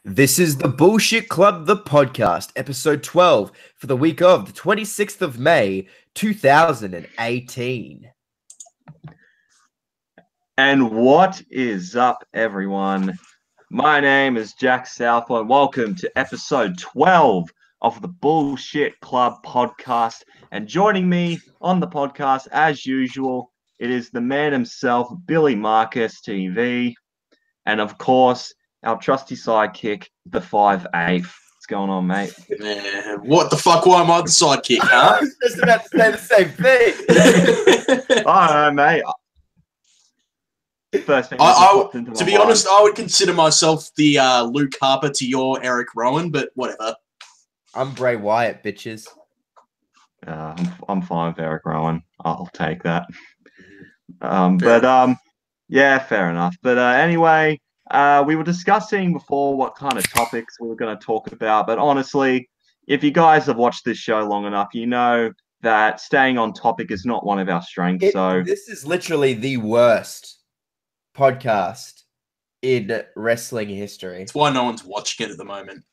This is the Bullshit Club, the podcast, episode 12 for the week of the 26th of May, 2018. And what is up, everyone? My name is Jack Southwell. Welcome to episode 12 of the Bullshit Club podcast. And joining me on the podcast, as usual, it is the man himself, Billy Marcus TV. And of course, our trusty sidekick, the 5'8". What's going on, mate? Man, what the fuck? Why am I the sidekick, huh? I was just about to say the same thing. I don't know, mate. First thing to be honest, I would consider myself the Luke Harper to your Eric Rowan, but whatever. I'm Bray Wyatt, bitches. I'm fine with Eric Rowan. I'll take that. Yeah, fair enough. But anyway, we were discussing before what kind of topics we were going to talk about. But honestly, if you guys have watched this show long enough, you know that staying on topic is not one of our strengths. This is literally the worst podcast in wrestling history. That's why no one's watching it at the moment.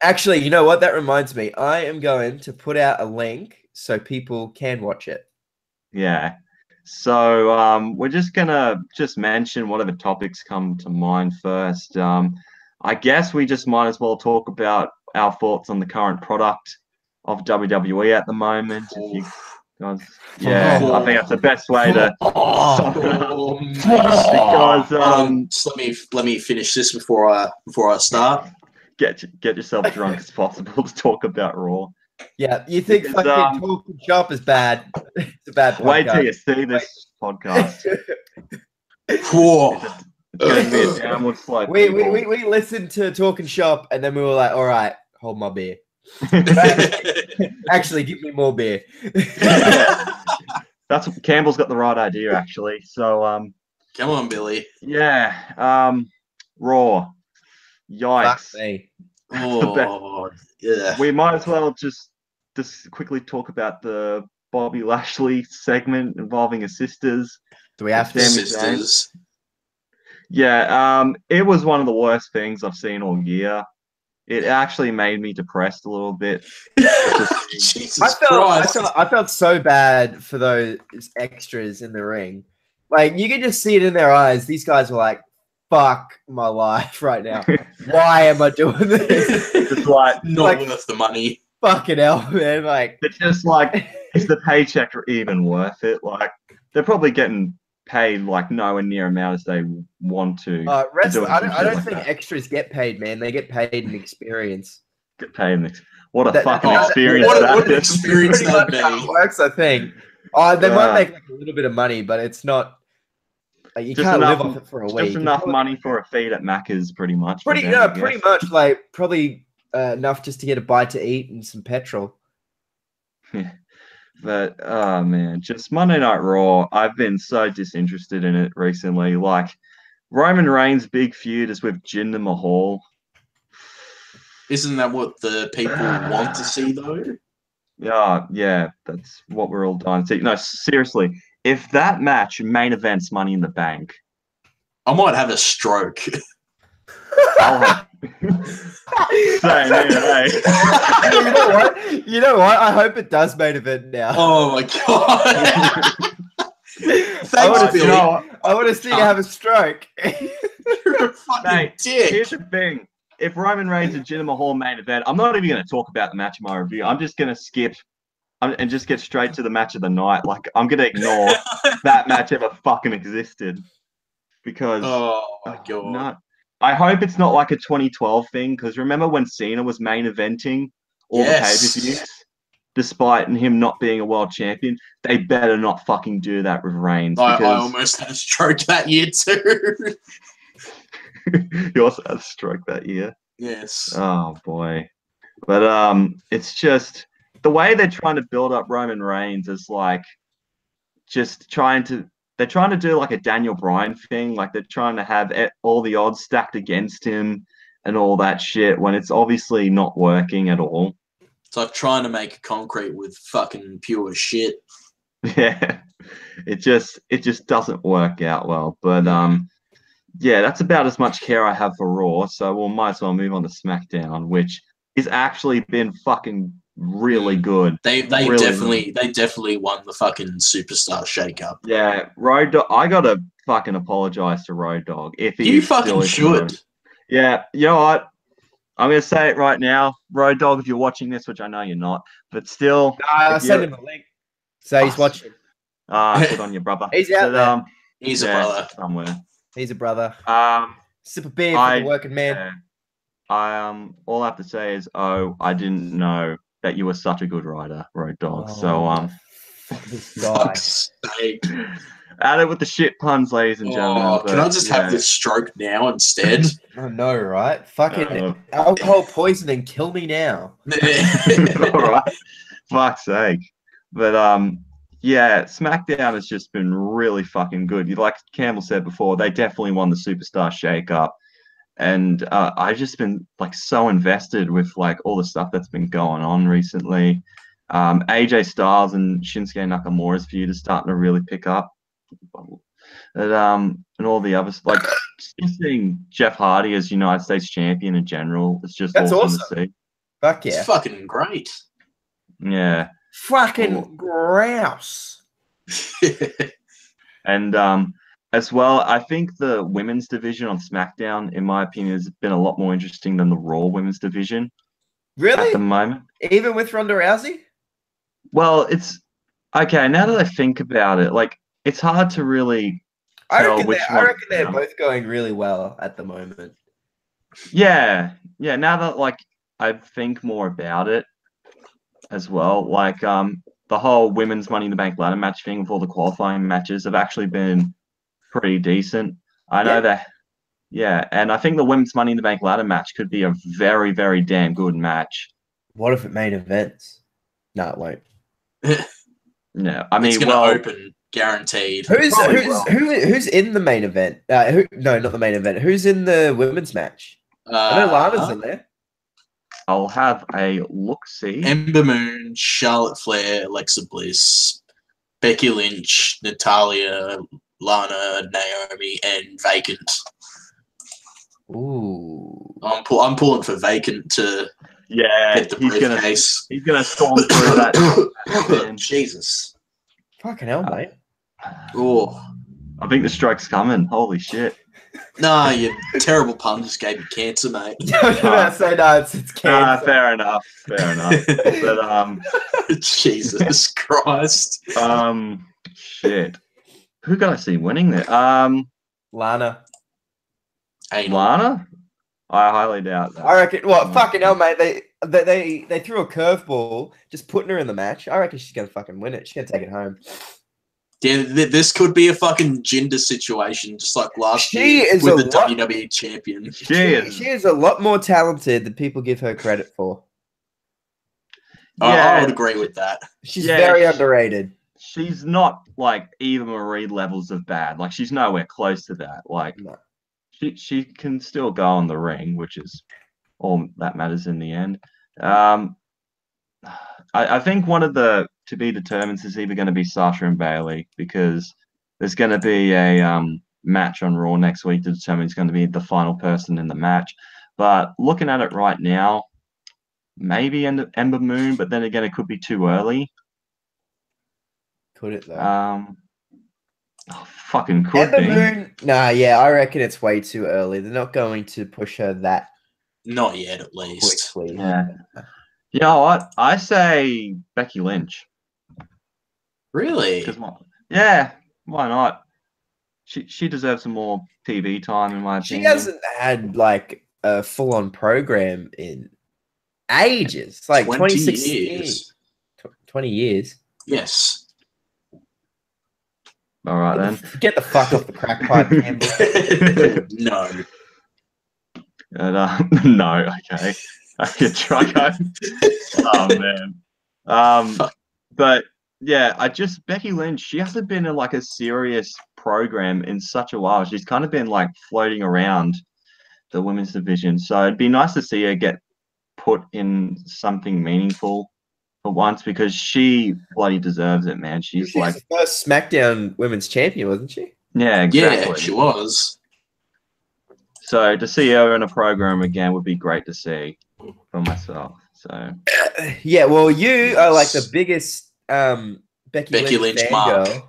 Actually, you know what? That reminds me. I am going to put out a link so people can watch it. Yeah. So we're just going to mention whatever topics come to mind first. I guess we just might as well talk about our thoughts on the current product of WWE at the moment. If you guys, I think that's the best way to because let me finish this before I start. Get yourself drunk as possible to talk about Raw. Yeah, you think fucking Talking Shop is bad? It's a bad podcast. Wait till you see this podcast. Whoa. It's going to be a downward slope. We listened to Talking Shop and then we were like, all right, hold my beer. Actually, give me more beer. That's Campbell's got the right idea, actually. So, come on, Billy. Yeah. Raw. Yikes. Fuck me. Oh, yeah. We might as well just quickly talk about the Bobby Lashley segment involving his sisters. Do we have to? Sisters. Yeah, it was one of the worst things I've seen all year. It actually made me depressed a little bit. Jesus Christ. I felt so bad for those extras in the ring. Like, you can just see it in their eyes. These guys were like, fuck my life right now. Why am I doing this? It's like not worth the money. Fucking hell, man. Like, it's just like, is the paycheck even worth it? Like, they're probably getting paid like nowhere near amount as they want to. I don't think extras get paid, man. They get paid in experience. Get paid in what a fucking experience what that an experience that it works, I think. They might make like a little bit of money, but it's not. Like, you can't live off it for a week. Just enough money for a feed at Macca's, pretty much. Pretty much. Like, probably enough just to get a bite to eat and some petrol. Yeah. But, oh, man, just Monday Night Raw, I've been so disinterested in it recently. Like, Roman Reigns' big feud is with Jinder Mahal. Isn't that what the people want to see, though? Yeah, that's what we're all dying to see. No, seriously, if that match main events Money in the Bank, I might have a stroke. Same here, You know what? I hope it does main event now. Oh my god! Thanks, Billy. I want to see you have a stroke. You're a fucking dick. Here's the thing: if Roman Reigns and Jinder Mahal main event, I'm not even going to talk about the match in my review. I'm just going to skip and just get straight to the match of the night. Like, I'm going to ignore that match ever fucking existed because oh my god. No. I hope it's not like a 2012 thing, because remember when Cena was main eventing all the pay-per-views, despite him not being a world champion? They better not fucking do that with Reigns. I almost had a stroke that year too. You also had a stroke that year? Yes. Oh, boy. But it's just, the way they're trying to build up Roman Reigns is like, they're trying to do like a Daniel Bryan thing. Like, they're trying to have all the odds stacked against him and all that shit when it's obviously not working at all. It's like trying to make concrete with fucking pure shit. Yeah. It just doesn't work out well. But yeah, that's about as much care I have for Raw. So we might as well move on to SmackDown, which has actually been fucking really good. They Really definitely won the fucking superstar shakeup. Yeah, Road Dog. I gotta fucking apologize to Road Dog if he You still fucking is should. Yeah, you know what? I'm gonna say it right now, Road Dog. If you're watching this, which I know you're not, but still, I if sent you him a link. So he's watching. good on your brother. He's out But, there. He's a yeah, brother. somewhere. He's a brother. Um, Sip a beer for the working man. Yeah, all I have to say is, I didn't know that you were such a good rider, Road Dog. So this guy. Fuck's sake. At it with the shit puns, ladies and gentlemen. Can I just have this stroke now instead? I know, right? Fucking alcohol poisoning, kill me now. All right, fuck's sake. But yeah, SmackDown has just been really fucking good. Like Campbell said before, they definitely won the Superstar Shakeup, and I've just been like so invested with like all the stuff that's been going on recently. AJ Styles and Shinsuke Nakamura's feud is starting to really pick up. And all the others, like just seeing Jeff Hardy as United States champion in general, it's just awesome to see. Fuck yeah. It's fucking great. Yeah. Fucking grouse. And as well, I think the women's division on SmackDown, in my opinion, has been a lot more interesting than the Raw women's division. Really? At the moment. Even with Ronda Rousey? Well, it's okay. Now that I think about it, like it's hard to really tell which one. I reckon they're both going really well at the moment. Yeah. Now that like I think more about it as well, like the whole women's Money in the Bank ladder match thing with all the qualifying matches have actually been pretty decent. I know that. Yeah, and I think the women's Money in the Bank ladder match could be a very, very damn good match. What if it made events? No, it won't. Yeah, I mean, it's gonna open guaranteed. Who's in the main event? No, not the main event. Who's in the women's match? I know Lana's in there. I'll have a look-see. Ember Moon, Charlotte Flair, Alexa Bliss, Becky Lynch, Natalia, Lana, Naomi, and Vacant. Ooh, I'm pulling for Vacant to get the briefcase. He's gonna storm through that. Jesus, fucking hell, mate! Oh, I think the stroke's coming. Holy shit! Nah, your terrible pun just gave me cancer, mate. I was about to say no, it's cancer. Fair enough. But Jesus Christ. Shit. Who can I see winning there? Lana. Lana? I highly doubt that. I reckon. What? Fucking hell, mate! They threw a curveball, just putting her in the match. I reckon she's gonna fucking win it. She's gonna take it home. Yeah, this could be a fucking gender situation, just like last year with the WWE champion. She is a lot more talented than people give her credit for. I would agree with that. She's very underrated. She's not like Eva Marie levels of bad. Like she's nowhere close to that. Like she can still go on the ring, which is all that matters in the end. I think one of the to be determined is either going to be Sasha and Bailey, because there's going to be a match on Raw next week to determine who's going to be the final person in the match. But looking at it right now, maybe Ember Moon, but then again, it could be too early. Could it though? Fucking could Ember Moon. Nah, yeah, I reckon it's way too early. They're not going to push her that. Not yet, at least. Quickly. Yeah. You know what? I say Becky Lynch. Really? Yeah, why not? She deserves some more TV time, in my opinion. She hasn't had like a full-on program in ages. It's like 26 years. 20 years. Yes. All right, then. Get the fuck off the crack pipe, Campbell. No. No, okay. Oh, man. But yeah, Becky Lynch, she hasn't been in like a serious program in such a while. She's kind of been like floating around the women's division. So it'd be nice to see her get put in something meaningful for once, because she bloody deserves it, man. She's like the first SmackDown Women's Champion, wasn't she? Yeah, exactly. Yeah, she was. So to see her in a program again would be great to see for myself. So Yeah, well, you are like the biggest Becky Lynch fangirl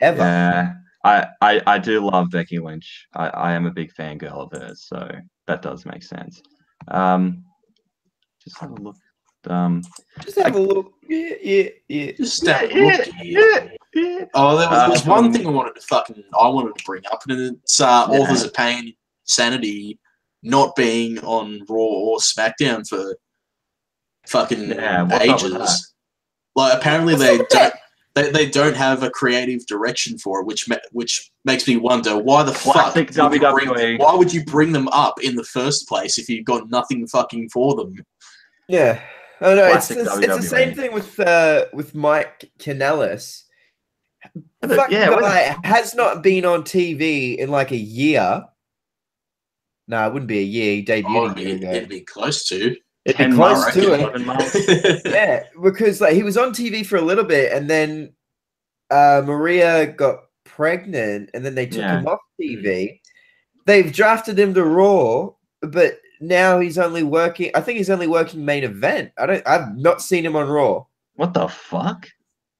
ever. yeah, I do love Becky Lynch. I am a big fangirl of hers, so that does make sense. Just have a look. Just have a look. Yeah. Just have a look here. Oh, there was one thing I wanted to bring up, and it's Authors of Pain, Sanity not being on Raw or SmackDown for fucking ages. Like apparently they don't have a creative direction for it, which makes me wonder why the fuck WWE. Why would you bring them up in the first place if you've got nothing fucking for them? Yeah. Oh no, it's Classic the same thing with Mike Kanellis. The fucking guy has not been on TV in like a year. No, it wouldn't be a year. He debuted a year ago. It'd be close to. It'd be close to it. Yeah, because like he was on TV for a little bit, and then Maria got pregnant, and then they took him off TV. They've drafted him to Raw, but now he's only working. I think he's only working main event. I've not seen him on Raw. What the fuck?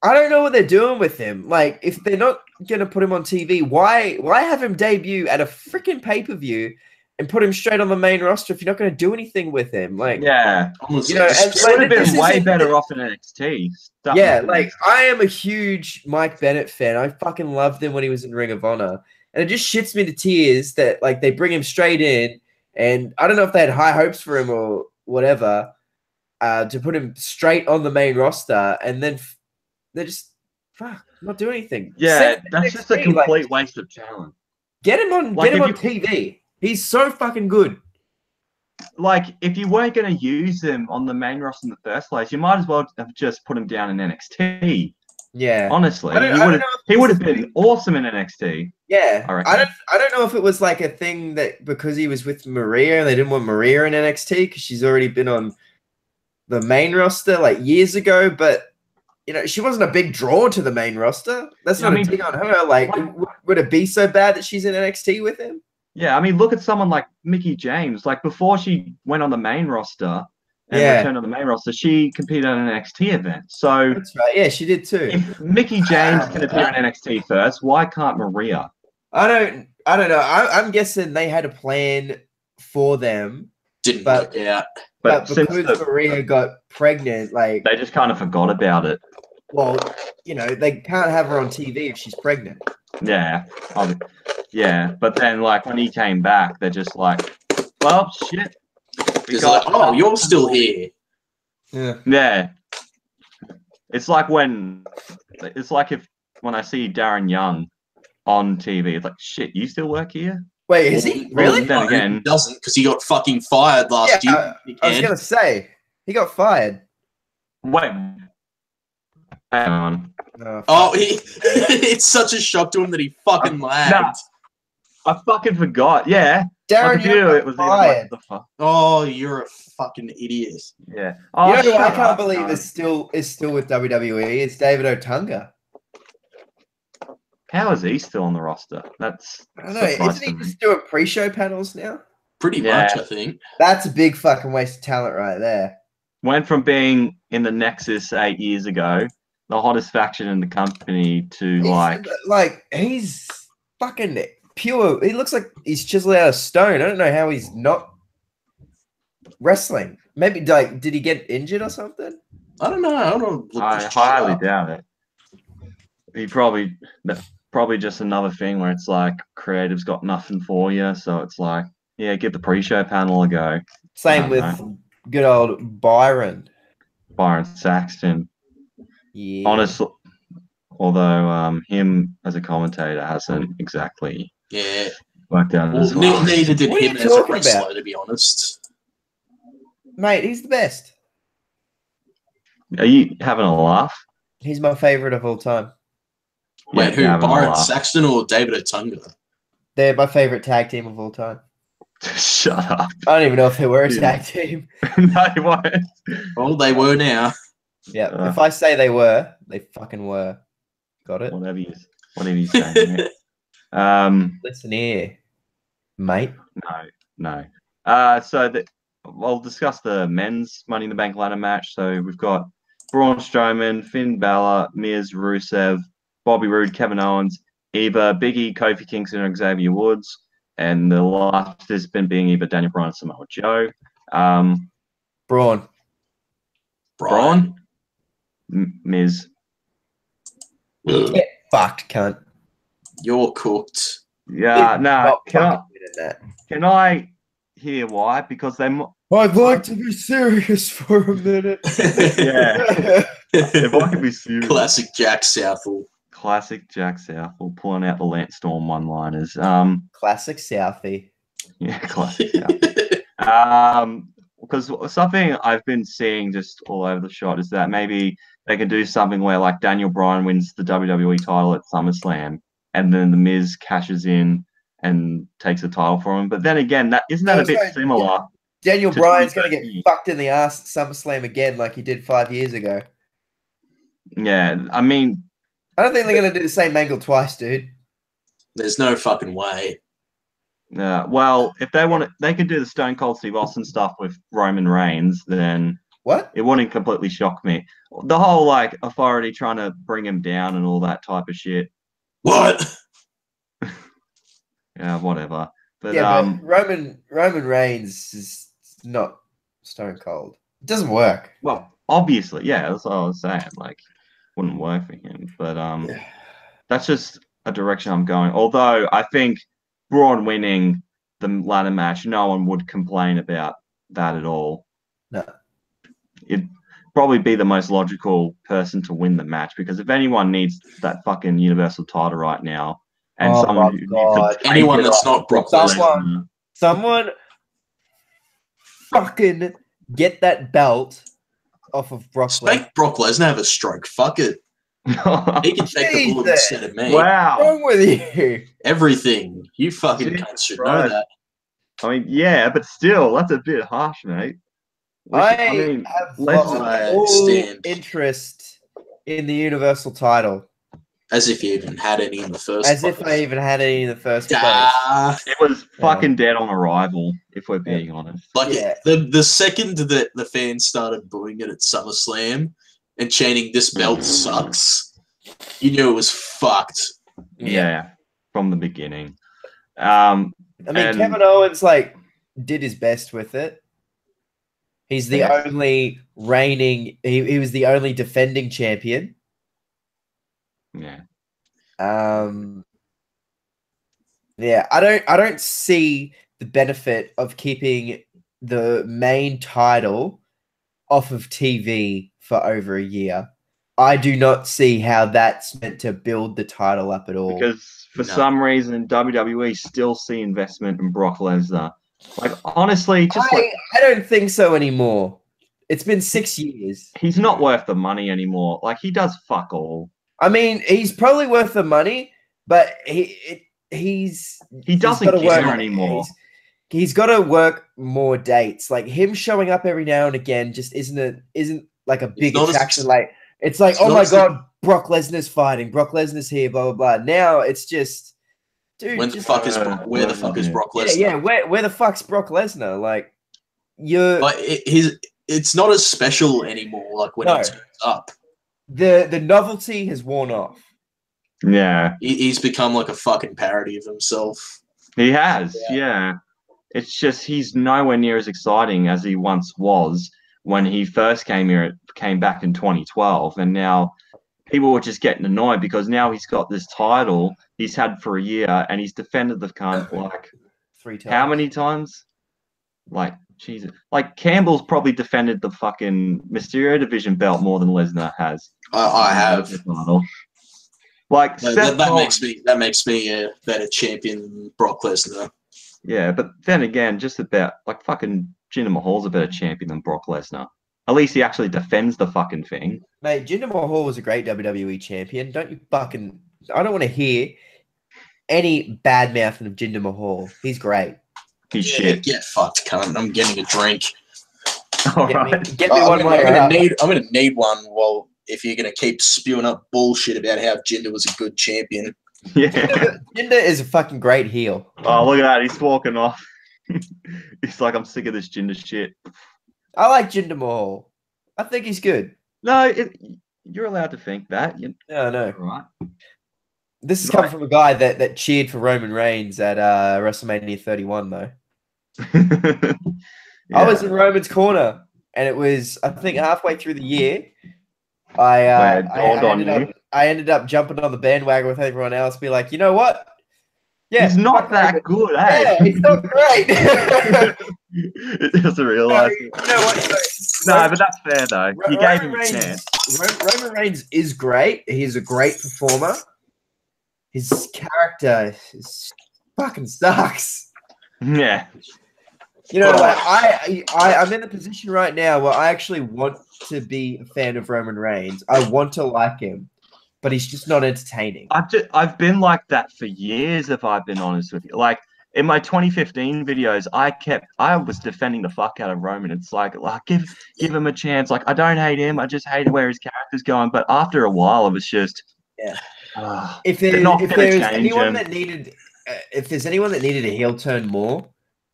I don't know what they're doing with him. Like, if they're not gonna put him on TV, why have him debut at a freaking pay-per-view and put him straight on the main roster if you're not gonna do anything with him? Like, yeah, honestly, you know, it would have been way better off in NXT. Yeah, like I am a huge Mike Bennett fan. I fucking loved him when he was in Ring of Honor, and it just shits me to tears that like they bring him straight in, and I don't know if they had high hopes for him or whatever, to put him straight on the main roster, and then they're just not doing anything. Yeah, that's just a complete waste of talent. Get him on TV. He's so fucking good. Like, if you weren't going to use him on the main roster in the first place, you might as well have just put him down in NXT. Yeah, honestly, he would have been awesome in NXT. Yeah, I don't know if it was like a thing that because he was with Maria and they didn't want Maria in NXT because she's already been on the main roster like years ago, but you know she wasn't a big draw to the main roster. That's not a dig on her. Like, would it be so bad that she's in NXT with him? Yeah, I mean, look at someone like Mickie James. Like, before she went on the main roster and returned on the main roster, she competed on an NXT event. So that's right. Yeah, she did too. If Mickie James can appear in NXT first, why can't Maria? I don't know. I'm guessing they had a plan for them. Didn't work out. But because Maria got pregnant, like they just kind of forgot about it. Well, you know, they can't have her on TV if she's pregnant. Yeah. Yeah, but then like when he came back, they're just like, well, shit. Oh, you're still here. Yeah. It's like when I see Darren Young on TV, it's like, shit, you still work here? Wait, is he really? Then again, he doesn't, because he got fucking fired last year. I was gonna say he got fired. Wait, hang on. It's such a shock to him that he fucking lagged. Nah, I fucking forgot. Yeah, Darren Young got fired. Oh, you're a fucking idiot. Yeah. Oh, you know who I can't believe is still with WWE? It's David Otunga. How is he still on the roster? I don't know. Isn't he just doing pre-show panels now? Pretty much, I think. That's a big fucking waste of talent right there. Went from being in the Nexus 8 years ago, the hottest faction in the company, to he's fucking pure. He looks like he's chiseled out of stone. I don't know how he's not wrestling. Maybe did he get injured or something? I don't know. I highly doubt it. He probably just another thing where it's like creative's got nothing for you, so it's like, yeah, give the pre-show panel a go. Same with good old Byron Saxton. Yeah. Honestly, although him as a commentator hasn't exactly worked out as well. Neither did him as a wrestler, to be honest. Mate, he's the best. Are you having a laugh? He's my favorite of all time. Wait, who? Byron Saxton or David Otunga? They're my favorite tag team of all time. Shut up. I don't even know if they were a tag team. No, they weren't. Well, they were now. Yeah, if I say they were, they fucking were. Got it? Whatever you say. Listen here. mate. No. So I'll discuss the men's Money in the Bank ladder match. So we've got Braun Strowman, Finn Balor, Miz, Rusev, Bobby Roode, Kevin Owens, Eva, Big E, Kofi Kingston, and Xavier Woods. And the last participant being either Daniel Bryan or Samoa Joe. Braun. Miz. Get fucked, cunt. You're cooked. Yeah, no. That. Can I hear why? Because they. I'd like to be serious for a minute. Yeah. If I could be serious. Classic Jack Southall. Classic Jack Southall pulling out the Lance Storm one-liners. Classic Southie. Yeah, classic Southie. Because something I've been seeing just all over the shot is that maybe they can do something where like Daniel Bryan wins the WWE title at SummerSlam, and then The Miz cashes in and takes the title from him. But then again, isn't that a bit similar? Daniel Bryan's going to get fucked in the ass at SummerSlam again like he did 5 years ago. Yeah, I mean... I don't think they're going to do the same angle twice, dude. There's no fucking way. Yeah, well, if they want it, they can do the Stone Cold Steve Austin stuff with Roman Reigns, then... What? It wouldn't completely shock me. The whole, like, authority trying to bring him down and all that type of shit. What? Yeah, whatever. But, but Roman Reigns is not Stone Cold. It doesn't work. Well, obviously, yeah, that's what I was saying. Like, wouldn't work for him. But that's just a direction I'm going. Although I think Braun winning the ladder match, no one would complain about that at all. No. It'd probably be the most logical person to win the match, because if anyone needs that fucking Universal title right now, and anyone that's not Brock Lesnar, someone fucking get that belt off of Brock Lesnar. Make Brock Lesnar have a stroke. Fuck it. He can take the bullet instead of me. Wow. What's wrong with you? Everything. You fucking cunts should know that. I mean, yeah, but still, that's a bit harsh, mate. I have lost interest in the Universal title. As if you even had any in the first place. As if I even had any in the first place. It was fucking dead on arrival, if we're being honest. Like, the second that the fans started booing it at SummerSlam and chanting, "This belt sucks," you knew it was fucked. Yeah, from the beginning. Kevin Owens, did his best with it. He's the only reigning... He was the only defending champion. Yeah. I don't see the benefit of keeping the main title off of TV for over a year. I do not see how that's meant to build the title up at all. Because for some reason, WWE still see investment in Brock Lesnar. Like, honestly, I don't think so anymore. It's been 6 years. He's not worth the money anymore. Like, he does fuck all. I mean, he's probably worth the money, but he doesn't care anymore. He's got to work more dates. Like, him showing up every now and again just isn't like a big attraction. It's like, oh my god, Brock Lesnar's fighting. Brock Lesnar's here. Blah blah blah. Now it's just, dude. Where the fuck is Brock Lesnar? Yeah. Where the fuck's Brock Lesnar? Like, it's not as special anymore. Like when he turns up. The novelty has worn off. Yeah. He's become like a fucking parody of himself. He has, yeah. It's just he's nowhere near as exciting as he once was when he first came back in 2012. And now people were just getting annoyed because now he's got this title he's had for a year and he's defended the cunt like 3 times. How many times? Like, Jesus. Like, Campbell's probably defended the fucking Mysterio division belt more than Lesnar has. I have. Like, that makes me a better champion than Brock Lesnar. Yeah, but then again, just about, like, fucking Jinder Mahal's a better champion than Brock Lesnar. At least he actually defends the fucking thing. Mate, Jinder Mahal was a great WWE champion. I don't want to hear any bad mouthing of Jinder Mahal. He's great. He's shit. Get fucked, cunt. I'm getting a drink. All right. Get me one way. I'm gonna need one. Well, if you're gonna keep spewing up bullshit about how Jinder was a good champion. Yeah. Jinder is a fucking great heel. Oh, look at that. He's walking off. He's like, I'm sick of this Jinder shit. I like Jinder Mahal. I think he's good. No, you're allowed to think that. Yeah, I know. Right. This is coming from a guy that cheered for Roman Reigns at WrestleMania 31, though. I was in Roman's corner, and it was, I think, halfway through the year. I ended up jumping on the bandwagon with everyone else, be like, you know what? Yeah, he's not that good, eh? Yeah, he's not great. It doesn't realise it. You know what? No, but that's fair, though. You gave him a chance. Roman Reigns is great. He's a great performer. His character fucking sucks. Yeah. You know what? I'm in a position right now where I actually want to be a fan of Roman Reigns. I want to like him, but he's just not entertaining. I've been like that for years, if I've been honest with you. Like in my 2015 videos, I was defending the fuck out of Roman. It's like give him a chance. Like I don't hate him. I just hate where his character's going. But after a while, it was just if there's anyone that needed a heel turn more,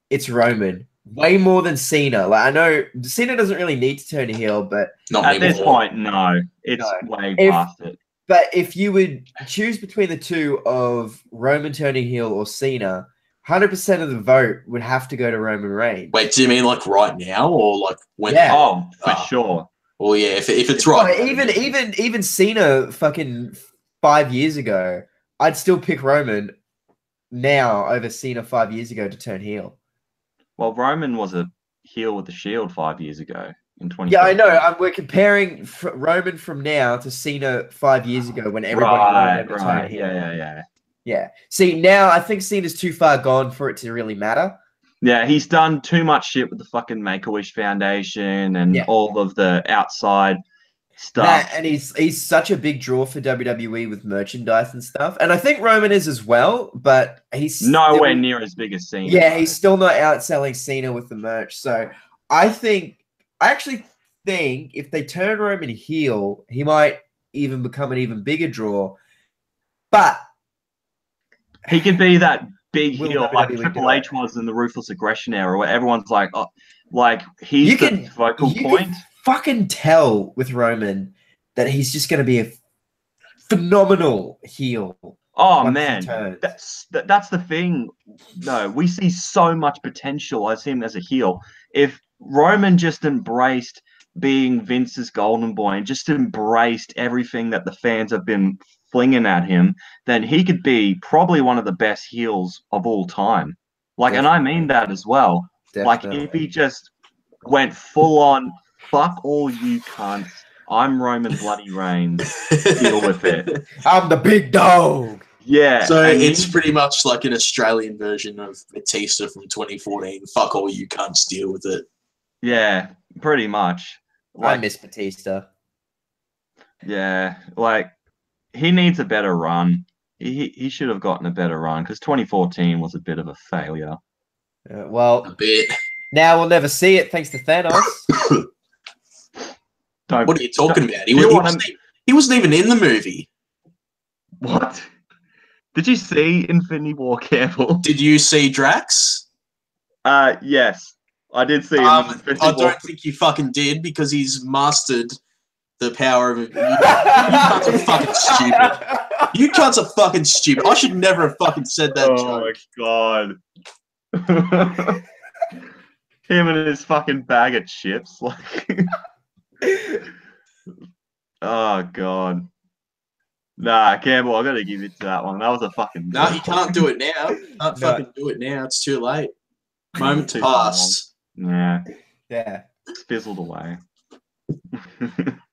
it's Roman. Way more than Cena. Like I know Cena doesn't really need to turn a heel, but at this point, no, it's way past it. But if you would choose between the two of Roman turning heel or Cena, 100% of the vote would have to go to Roman Reigns. Wait, do you mean like right now or like when? Yeah. Oh, for sure. Well, yeah, if it's right. Even Cena fucking 5 years ago, I'd still pick Roman now over Cena 5 years ago to turn heel. Well, Roman was a heel with the Shield 5 years ago in 20. Yeah, I know. We're comparing Roman from now to Cena 5 years ago when everybody wanted him to turn heel. Yeah. See, now I think Cena's too far gone for it to really matter. Yeah, he's done too much shit with the fucking Make-A-Wish Foundation and all of the outside stuff. And he's such a big draw for WWE with merchandise and stuff. And I think Roman is as well, but he's nowhere near as big as Cena. Yeah, he's still not outselling Cena with the merch. So I actually think if they turn Roman heel, he might even become an even bigger draw. But he could be that big heel like Triple H was in the Ruthless Aggression era, where everyone's like, oh, like he's the focal point. Fucking tell with Roman that he's just going to be a phenomenal heel. Oh man, that's the thing. No, we see so much potential as him as a heel. If Roman just embraced being Vince's golden boy and just embraced everything that the fans have been flinging at him, then he could be probably one of the best heels of all time. Like, and I mean that as well. Definitely. Like, if he just went full on, fuck all you cunts, I'm Roman bloody Reigns, deal with it. I'm the big dog. Yeah. So it's pretty much like an Australian version of Batista from 2014. Fuck all you cunts, deal with it. Yeah, pretty much. Like, I miss Batista. Yeah, like, he needs a better run. He should have gotten a better run because 2014 was a bit of a failure. Well, a bit. Now we'll never see it thanks to Thanos. What are you talking about? He wasn't even in the movie. What? Did you see Infinity War, Campbell? Did you see Drax? Yes. I did see him. I don't think you fucking did because he's mastered the power of it. You cunts are fucking stupid. You cunts are fucking stupid. I should never have fucking said that joke. Oh my god. Him and his fucking bag of chips. Like, oh god. Nah, Campbell, I gotta give it to that one. That was a fucking. No, you can't do it now. You can't fucking do it now. It's too late. Moment passed. Yeah. Yeah. It's fizzled away.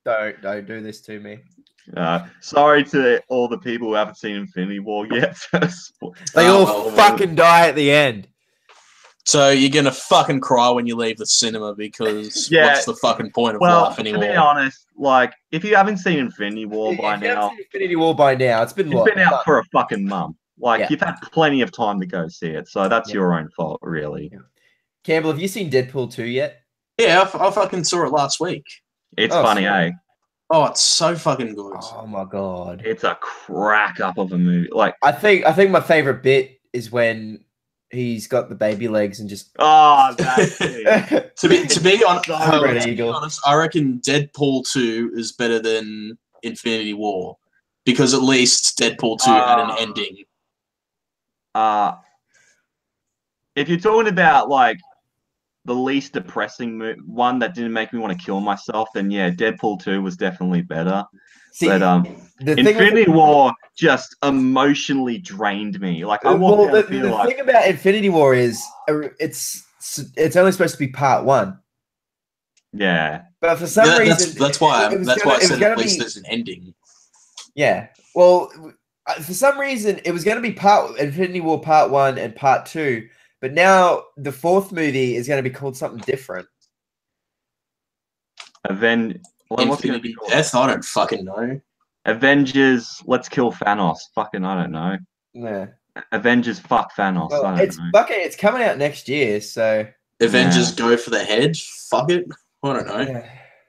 Don't do this to me. Sorry to all the people who haven't seen Infinity War yet. They all fucking die at the end. So you're gonna fucking cry when you leave the cinema because what's the fucking point of life anymore? To be honest, like if you haven't seen Infinity War by now, it's been out for a fucking month. Like you've had plenty of time to go see it, so that's your own fault, really. Yeah. Campbell, have you seen Deadpool 2 yet? Yeah, I fucking saw it last week. It's funny, eh? Oh, it's so fucking good. Oh my god. It's a crack up of a movie. Like, I think my favorite bit is when he's got the baby legs and just oh, that's it. To be Eagle. honest, I reckon Deadpool 2 is better than Infinity War because at least Deadpool 2 had an ending. If you're talking about like the least depressing one that didn't make me want to kill myself, then yeah, Deadpool 2 was definitely better. See, but Infinity War just emotionally drained me. Like I walked out the thing about Infinity War is it's only supposed to be part 1. Yeah, but for some reason that's why I said at least there's an ending. Yeah, well, for some reason it was going to be Infinity War Part 1 and Part 2, but now the 4th movie is going to be called something different. Infinity Death? I don't fucking know. Avengers, let's kill Thanos. Fucking, I don't know. Yeah. Avengers, fuck Thanos. Well, I don't know. It's coming out next year, so. Avengers go for the head? Fuck it. I don't know.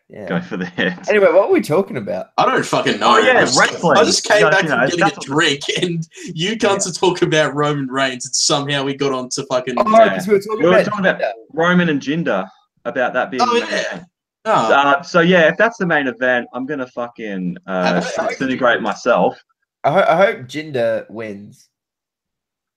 Yeah. Go for the head. Anyway, what were we talking about? I don't fucking know. Oh, yeah, wrestling. I just came back from getting a drink, and you cunts are talking about Roman Reigns, and somehow we got on to fucking... Oh, because we were talking about Roman and Jinder, about that being the main event. Oh. So yeah, if that's the main event, I'm gonna fucking disintegrate myself. I hope Jinder wins.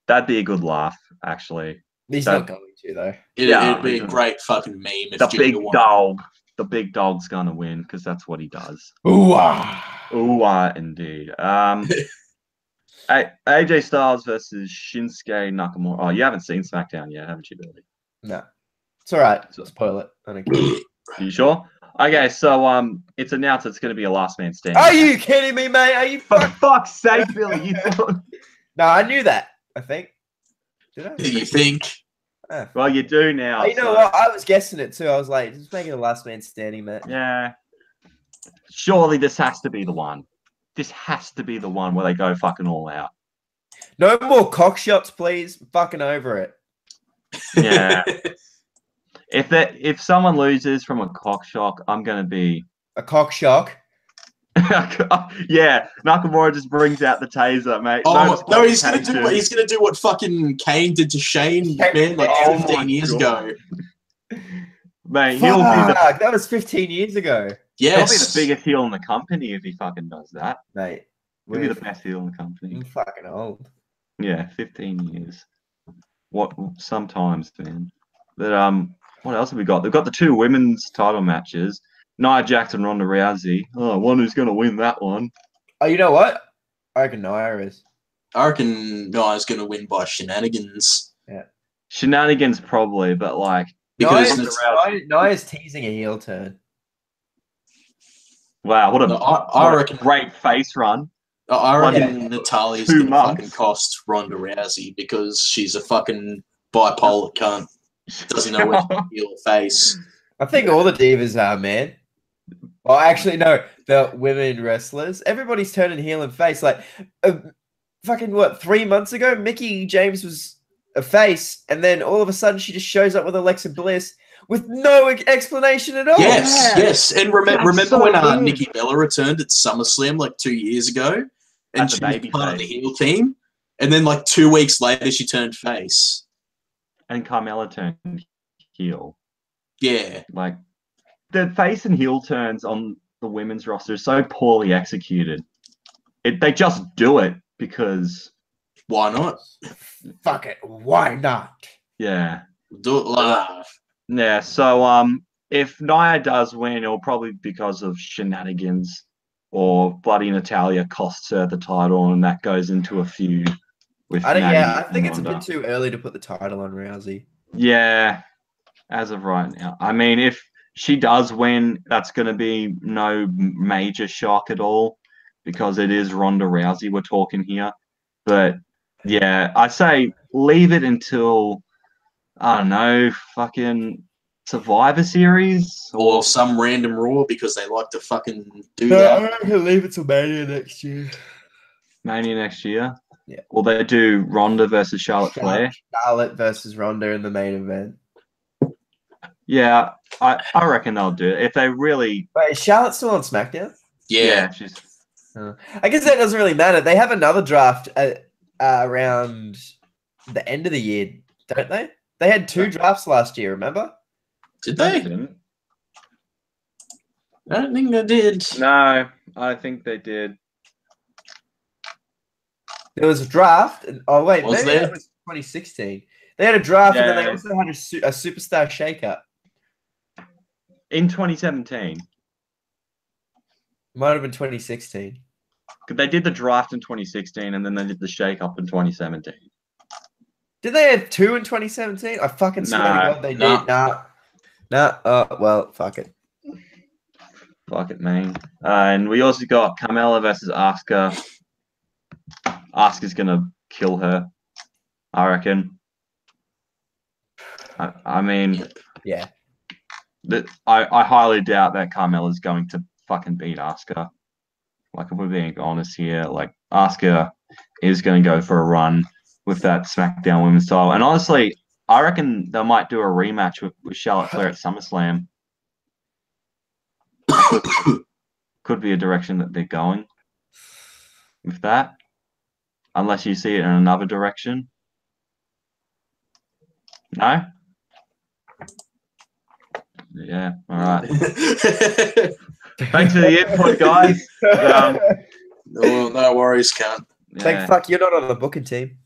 That'd be a good laugh, actually. He's not going to though. It'd be a great fucking meme if the Jinder big won. dog. The big dog's gonna win because that's what he does. Ooh-ah, indeed. AJ Styles versus Shinsuke Nakamura. Oh, you haven't seen SmackDown yet, haven't you, Billy? No, it's all right. Spoil it. I don't care. You sure? Okay, so it's announced it's going to be a last man standing. Are you kidding me, mate? Are you for fuck's sake, Billy? You thought? No, I knew that. I think. Did I? You think? Well, you do now. You know what? I was guessing it too. I was like, just making a last man standing match. Yeah. Surely this has to be the one. This has to be the one where they go fucking all out. No more cock shots, please. I'm fucking over it. Yeah. If someone loses from a cock shock, I'm gonna be a cock shock. Yeah, Nakamura just brings out the taser, mate. Oh no, he's gonna do what fucking Kane did to Shane, man, like 15 years ago. Mate, that was 15 years ago. Yes, he'll be the biggest heel in the company if he fucking does that, mate. He'll be the best heel in the company. I'm fucking old. Yeah, 15 years. What? Sometimes, man. But what else have we got? They've got the 2 women's title matches. Nia Jax and Ronda Rousey. Oh, one who's going to win that one. Oh, you know what? I reckon Nia is. I reckon Nia's going to win by shenanigans. Yeah. Shenanigans probably, but like... because Nia's teasing a heel turn. Wow, what I reckon great face run. I reckon Natalia's going to fucking cost Ronda Rousey because she's a fucking bipolar cunt. Doesn't know when to heel or face. I think all the divas are, man. Well, actually, no. The women wrestlers. Everybody's turning heel and face. Like, fucking what, 3 months ago, Mickie James was a face, and then all of a sudden she just shows up with Alexa Bliss with no explanation at all. Yes. And remember when Nikki Bella returned at SummerSlam like 2 years ago? And she was part of the heel team? And then like 2 weeks later, she turned face. And Carmella turned heel. Yeah. Like, the face and heel turns on the women's roster is so poorly executed. They just do it because... Why not? Fuck it. Why not? Yeah. Do it live. Yeah, so if Nia does win, it'll probably be because of shenanigans or Bloody Natalia costs her the title and that goes into a feud with I think it's a bit too early to put the title on Rousey. Yeah, as of right now. I mean, if she does win, that's going to be no major shock at all because it is Ronda Rousey we're talking here. But, yeah, I say leave it until, I don't know, fucking Survivor Series? Or some random Raw because they like to fucking do that. I reckon leave it till Mania next year. Mania next year? Yeah. Will they do Ronda versus Charlotte Flair? Charlotte versus Ronda in the main event. Yeah, I reckon they'll do it. If they really... Wait, is Charlotte still on SmackDown? Yeah. she's I guess that doesn't really matter. They have another draft around the end of the year, don't they? They had 2 drafts last year, remember? Did No, they? didn't. I don't think they did. No, I think they did. There was a draft. Oh, wait. Was Maybe there? that was 2016. They had a draft, and then they Yeah. also had a superstar shakeup. In 2017. Might have been 2016. They did the draft in 2016, and then they did the shake-up in 2017. Did they have 2 in 2017? I fucking swear to No. God they No. did. Nah. Oh, well, fuck it. Fuck it, man. And we also got Carmella versus Asuka. Asuka's gonna kill her, I reckon. I mean, Yeah. I highly doubt that Carmella's going to fucking beat Asuka. Like, if we're being honest here, like, Asuka is going to go for a run with that SmackDown Women's title. And honestly, I reckon they might do a rematch with Charlotte Flair at SummerSlam. Could be a direction that they're going with that. Unless you see it in another direction. No? Yeah, all right. Thanks for the input, guys. No worries, cunt. Thank fuck you're not on the booking team.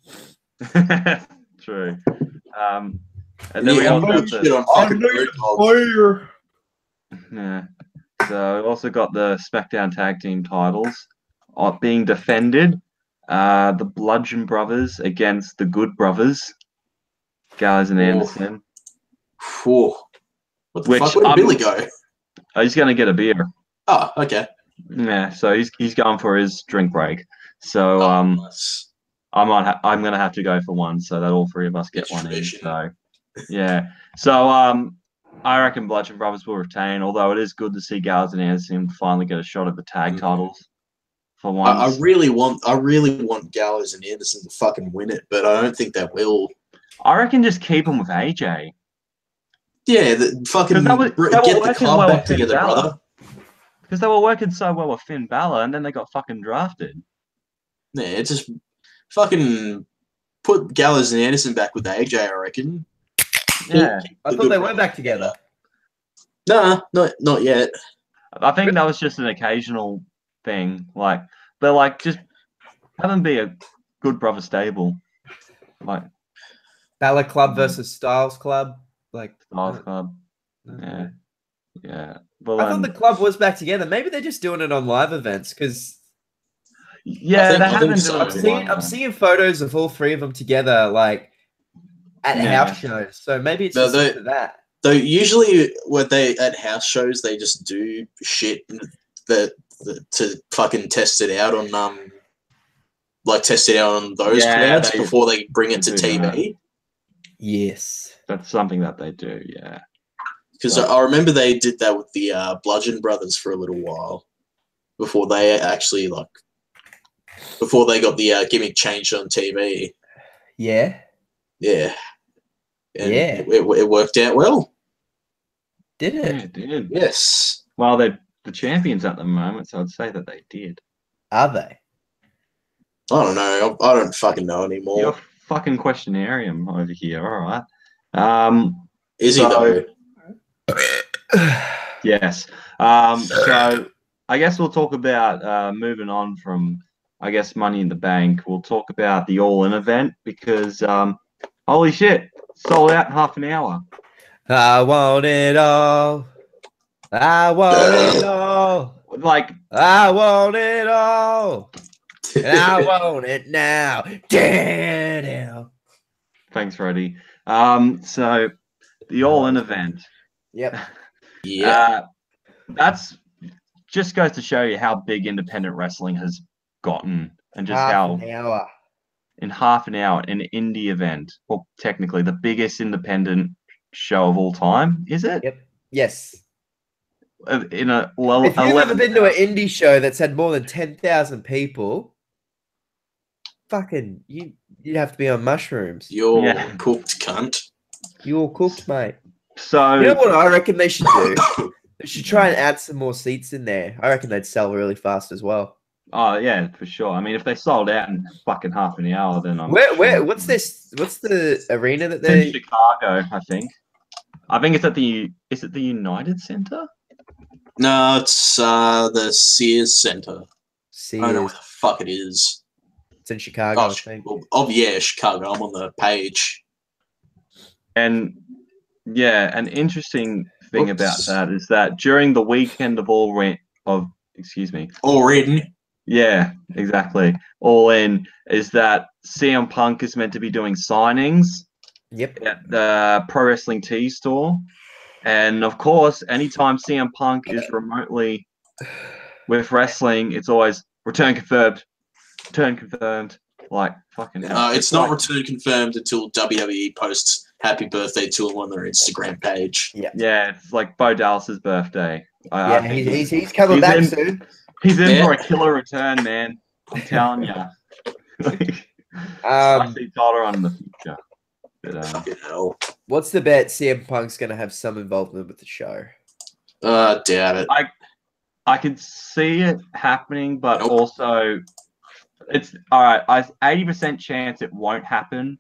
True. And then we also got shit on fucking Road Dogs. yeah. So we also got the SmackDown Tag Team titles being defended. The Bludgeon Brothers against the Good Brothers, Gallows and Anderson. Whew. What the fuck? Where did Billy go? He's gonna get a beer. Oh, okay. Yeah, so he's going for his drink break. So Nice. I'm gonna have to go for one, so that all 3 of us get It's one tradition. each. So yeah. So I reckon Bludgeon Brothers will retain, although it is good to see Gallows and Anderson finally get a shot at the tag titles for once. I really want Gallows and Anderson to fucking win it, but I don't think they will. I reckon just keep them with AJ. Yeah, fucking They were get the working club well back with Finn together, Balor. brother. Because they were working so well with Finn Balor, and then they got fucking drafted. Yeah, it's just fucking put Gallows and Anderson back with AJ, I reckon. Yeah. I thought they were back together. Nah, not yet. I think that was just an occasional thing. Like, but like, just have them be a good brother stable. Like Balor Club versus Styles Club. Like Styles Club. Yeah. Yeah. Well, I thought the club was back together. Maybe they're just doing it on live events because yeah, they haven't been so. doing I'm seeing photos of all 3 of them together, like at house shows. So maybe it's just for that. Though usually when they at house shows, they just do shit that to fucking test it out on those crowds before they bring it to TV. That. Yes, that's something that they do. Yeah. Because I remember they did that with the Bludgeon Brothers for a little while before they actually before they got the gimmick changed on TV. Yeah. Yeah. And yeah. It worked out well. Did it? Yeah, it did. Yes. Well, they're the champions at the moment, so I'd say that they did. Are they? I don't know. I don't fucking know anymore. You're fucking questionarium over here. All right. Is he though? Yes. So I guess we'll talk about moving on from, I guess, Money in the Bank. We'll talk about the All-In event because, holy shit, sold out in half an hour. I want it all. I want it all. Like, I want it all. And I want it now. Damn. Thanks, Freddie. So the All-In event. Yep. Yeah. That's just goes to show you how big independent wrestling has gotten, and just half an hour. In half an hour, an indie event, well, technically the biggest independent show of all time, is it? Yep. Yes. In a if you've ever been to an indie show that's had more than 10,000 people, fucking you'd have to be on mushrooms. You're cooked, cunt. You're cooked, mate. So you know what I reckon they should do? They should try and add some more seats in there. I reckon they'd sell really fast as well. Oh yeah, for sure. I mean, if they sold out in fucking half an hour, then I'm Where what's this? What's the arena that It's in they? Chicago, I think. I think it's at the United Center? No, it's the Sears Center. See, I don't know where the fuck it is. it's in Chicago, I think. Yeah, Chicago. I'm on the page. And yeah, an interesting thing about that is that during the weekend of All In, yeah, exactly. All In is that CM Punk is meant to be doing signings Yep. at the Pro Wrestling Tees store. And of course, anytime CM Punk is remotely with wrestling, it's always return confirmed. Like fucking hell. It's not return confirmed until WWE posts happy birthday to him on their Instagram page. Yeah, it's like Bo Dallas's birthday. Yeah, he's coming back soon. He's in for a killer return, man. I'm telling you. I see Tyler on in the future. But, what's the bet? CM Punk's going to have some involvement with the show. Doubt it. I could see it happening, but also it's all right. 80% chance it won't happen,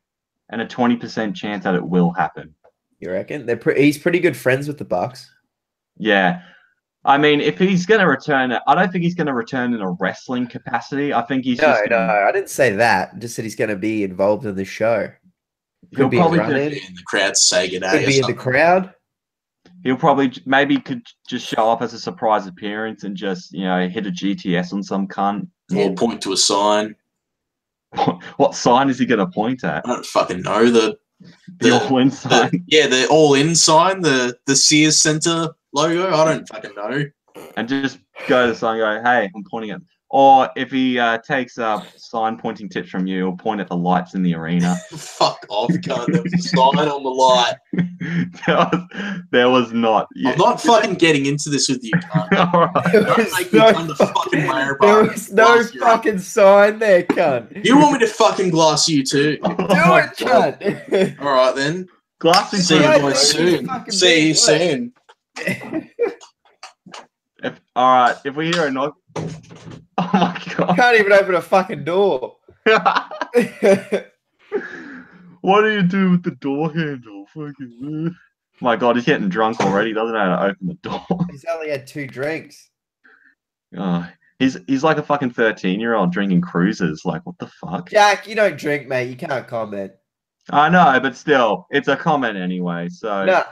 and a 20% chance that it will happen. You reckon? He's pretty good friends with the Bucks. Yeah. I mean, if he's going to return, I don't think he's going to return in a wrestling capacity. I think he's No, I didn't say that. I just said he's going to be involved in the show. He'll probably be in the crowd to say good day. Could be in the crowd. He'll probably could just show up as a surprise appearance and just hit a GTS on some cunt. Or point to a sign. What sign is he going to point at? I don't fucking know. The all-in sign. The all-in sign. The Sears Center logo. I don't fucking know. And just go to the sign and go, hey, I'm pointing at. Or if he takes sign pointing tips from you, he'll point at the lights in the arena. Fuck off, cunt. There was a sign on the light. there was not. Yeah. I'm not fucking getting into this with you, cunt. All right. There was no fucking sign there, cunt. You want me to fucking glass you too? Do it, cunt. All right, then. Glassing. See you guys soon. See you soon. All right, if we hear a knock. Oh my god! Can't even open a fucking door. What do you do with the door handle? Fucking my god, he's getting drunk already. He doesn't know how to open the door. He's only had 2 drinks. He's like a fucking 13-year-old drinking cruises. Like, what the fuck? Jack, you don't drink, mate. You can't comment. I know, but still, it's a comment anyway. So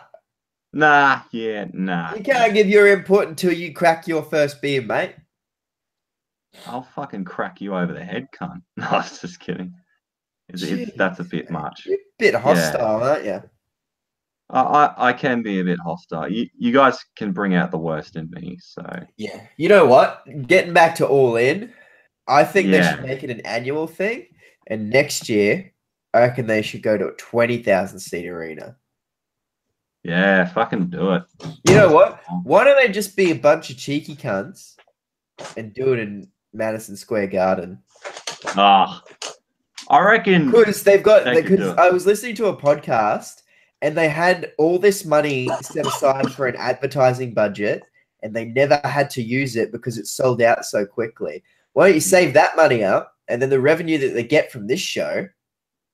nah. You can't give your input until you crack your first beer, mate. I'll fucking crack you over the head, cunt. No, I was just kidding. That's a bit much. You're a bit hostile, aren't you? I can be a bit hostile. You guys can bring out the worst in me, so yeah. You know what? Getting back to All In, I think they should make it an annual thing, and next year, I reckon they should go to a 20,000 seat arena. Yeah, fucking do it. You know what? Why don't they just be a bunch of cheeky cunts and do it in Madison Square Garden? I reckon because they've got. Because I was listening to a podcast and they had all this money set aside for an advertising budget, and they never had to use it because it sold out so quickly. Why don't you save that money up, and then the revenue that they get from this show,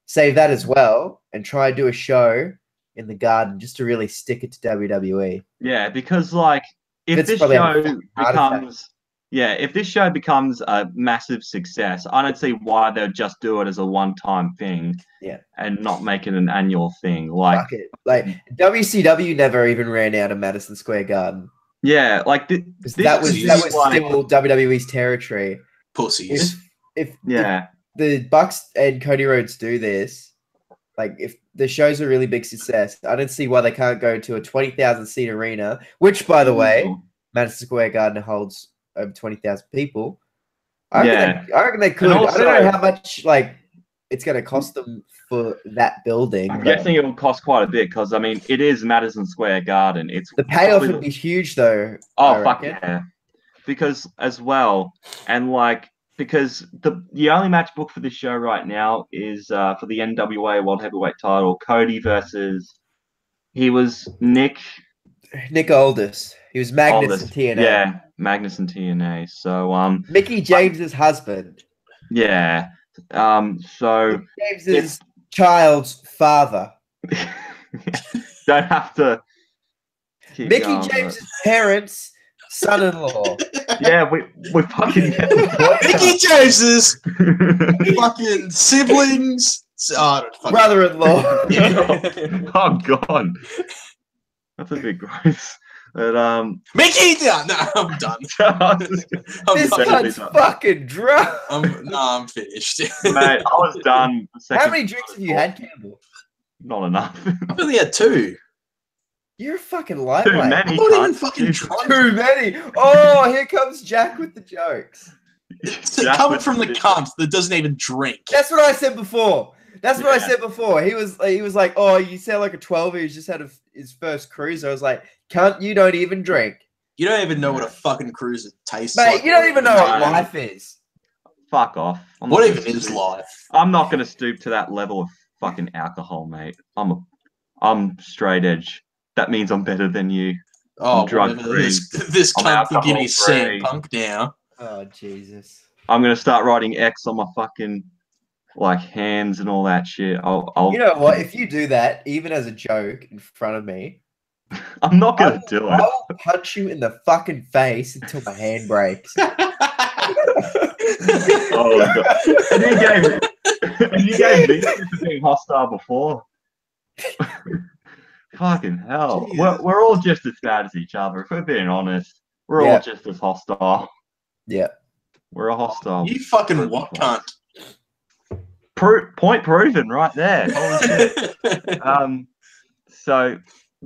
save that as well, and try and do a show in the Garden just to really stick it to WWE. Yeah, because like if this show becomes a massive success, I don't see why they'll just do it as a one-time thing. Yeah, and not make it an annual thing. Like WCW never even ran out of Madison Square Garden. Yeah, like that was still WWE's territory. Pussies. If the Bucks and Cody Rhodes do this, like if the show's a really big success, I don't see why they can't go to a 20,000 seat arena, which, by the way, Madison Square Garden holds over 20,000 people. I reckon they could. Also, I don't know how much it's going to cost them for that building. I'm guessing it will cost quite a bit because I mean it is Madison Square Garden. It's the payoff would be huge though. Oh fuck yeah! Because as well, and because the only match booked for this show right now is for the NWA World Heavyweight Title, Cody versus Nick Nick Aldis. He was Magnus Aldis. in TNA. Yeah, Magnus and TNA. So Mickey James's husband. yeah. So Mickey James's child's father. don't have to keep Mickey going, James's parents' son-in-law. Yeah, we fucking Mickey James's fucking siblings. Brother-in-law. Oh god, that's a bit gross. But Mickey, no, I'm done. This cunt's fucking drunk. I'm finished. Mate, I was done. How many drinks have you had, Campbell? Not enough. I've only had 2. You're a fucking Too lightweight. many. I'm not even cunt. fucking drunk. Too many. Oh, here comes Jack with the jokes. It's coming from the cunt that doesn't even drink. That's what I said before. He was like, oh, you sound like a 12-year who's just had his first cruise. I was like, cunt, you don't even drink. You don't even know what a fucking cruiser tastes Mate, like. you don't even know what life is. Fuck off. What even is life? I'm not gonna stoop to that level of fucking alcohol, mate. I'm straight edge. That means I'm better than you. Oh, drug-free. this cunt thinking he's alcohol-free. CM Punk now. Oh, Jesus. I'm gonna start writing X on my fucking hands and all that shit. I'll You know what? If you do that, even as a joke in front of me, I'm not gonna do it. I'll punch you in the fucking face until my hand breaks. Oh my god! And you gave me for being hostile before. Fucking hell! We're all just as bad as each other. If we're being honest, we're all just as hostile. Yeah, we're a hostile. You fucking what cunt? Point proven right there. Holy shit. So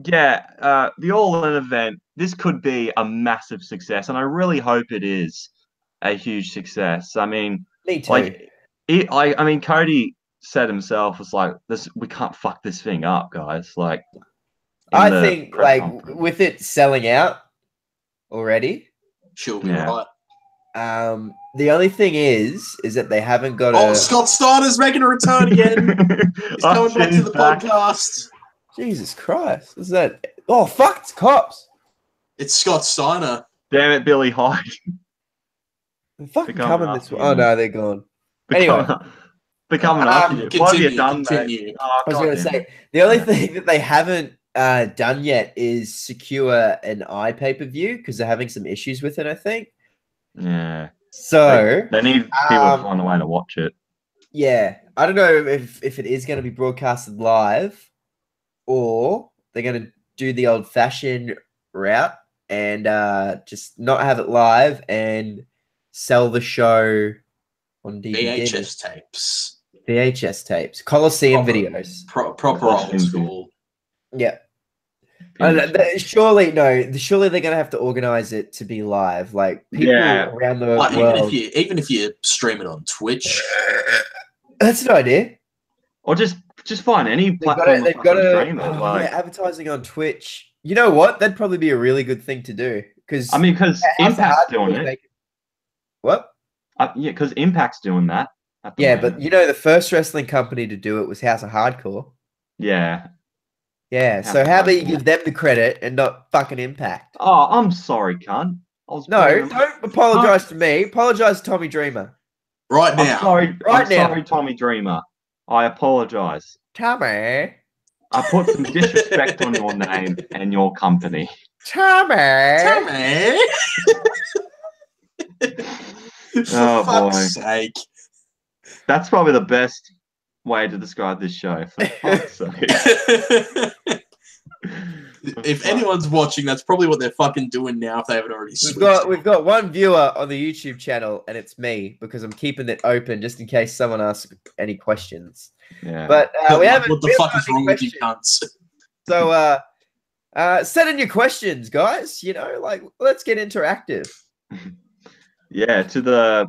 yeah, the All-In event. This could be a massive success, and I really hope it is a huge success. I mean, me too. I mean, Cody said himself was like, "This, we can't fuck this thing up, guys." Like, I think with it selling out already, she'll be right. The only thing is that they haven't got. Oh, Scott Steiner's making a return again. He's coming back to the podcast. Jesus Christ! Is that? Oh fuck! It's cops. It's Scott Steiner. Damn it, Billy Hyde. They're fucking coming this way. Oh no, they're gone. Anyway, they're coming after you. What have you done, continue. mate? Oh, I was going to say the only thing that they haven't done yet is secure an iPay-per-view because they're having some issues with it. I think. Yeah. So they need people to find a way to watch it. Yeah, I don't know if it is going to be broadcasted live, or they're going to do the old-fashioned route and just not have it live and sell the show on DVD. VHS tapes, Coliseum videos, proper old school. Yeah. Surely they're going to have to organize it to be live. Like people around the world. Even if you stream it on Twitch, that's an idea. Or just find any platform. They've got to advertising on Twitch. You know what? That'd probably be a really good thing to do because Impact's doing it. What? Because Impact's doing that. Yeah, but you know the first wrestling company to do it was House of Hardcore. Yeah. Yeah, so how about you give them the credit and not fucking Impact? Oh, I'm sorry, cunt. Don't apologize to me. Apologize to Tommy Dreamer. Right now. I'm sorry, Tommy Dreamer. I apologize. Tommy. I put some disrespect on your name and your company. Tommy. Oh, boy. Sake. That's probably the best way to describe this show. For fuck's sake. If anyone's watching, that's probably what they're fucking doing now if they haven't already switched. We've got one viewer on the YouTube channel, and it's me because I'm keeping it open just in case someone asks any questions. Yeah. But we haven't. What the fuck is wrong with you cunts? So send in your questions, guys. You know, let's get interactive. Yeah, to the.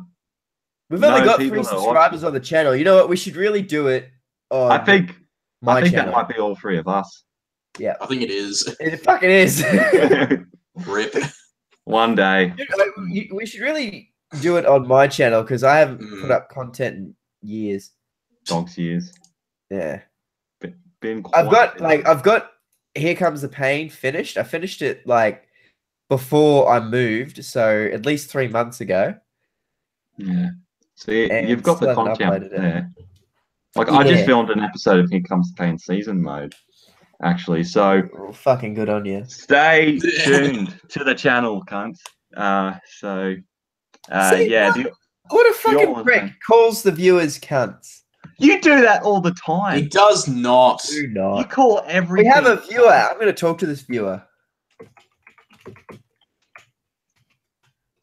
We've only got 3 subscribers on the channel. You know what? We should really do it on I think channel. That might be all 3 of us. Yeah. I think it is. It fucking is. Rip. One day. We should really do it on my channel because I haven't put up content in years. Donk's years. Yeah. Been I've got Here Comes the Pain finished. I finished it like before I moved, so at least 3 months ago. Yeah. So you've And got the still haven't content uploaded it. there. Like I just Yeah. filmed an episode of Here Comes the Pain season mode, actually. So Well, fucking good on you. stay tuned to the channel, cunts. See, Yeah, what a the fucking all prick thing. calls the viewers cunts. You do that all the time. He does not. Do You not. call We everything. have a viewer. I'm going to talk to this viewer.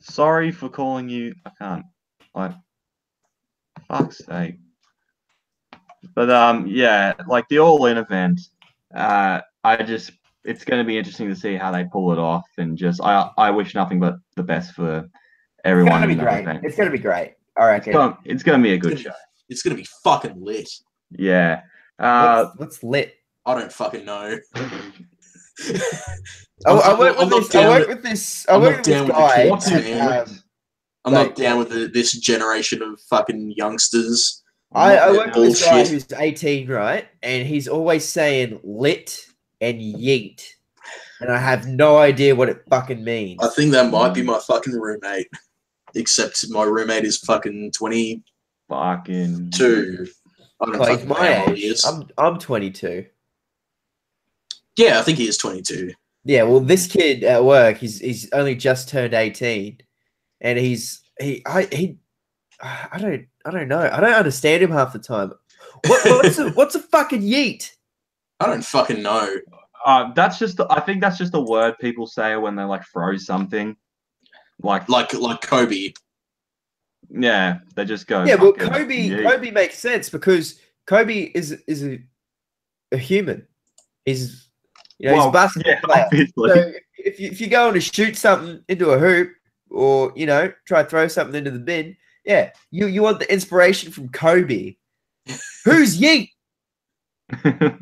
Sorry for calling you. I can't. Like, fuck's sake. But yeah, like the all-in event. It's going to be interesting to see how they pull it off, and I wish nothing but the best for everyone in that event. It's going to be great. I reckon. It's going to be a good show. It's gonna be fucking lit. Yeah. What's lit? I don't fucking know. I work with this guy. I'm not down with this generation of fucking youngsters. I work with this guy bullshit. who's 18, right? And he's always saying lit and yeet. And I have no idea what it fucking means. I think that might be my fucking roommate. Except my roommate is fucking 22. Fucking. I don't Oh, he's fucking know my how old he age. is. I'm 22. Yeah, I think he is 22. Yeah, well, this kid at work, he's only just turned 18, and I don't know. I don't understand him half the time. What's a fucking yeet? I don't fucking know. I think that's just a word people say when they like throw something. Like Kobe. Yeah, they just go. Yeah, well, fucking yeet. Kobe makes sense because Kobe is a human. He's he's a basketball player. Obviously. So if you go on to shoot something into a hoop or try to throw something into the bin, yeah, you want the inspiration from Kobe. Who's yeet? I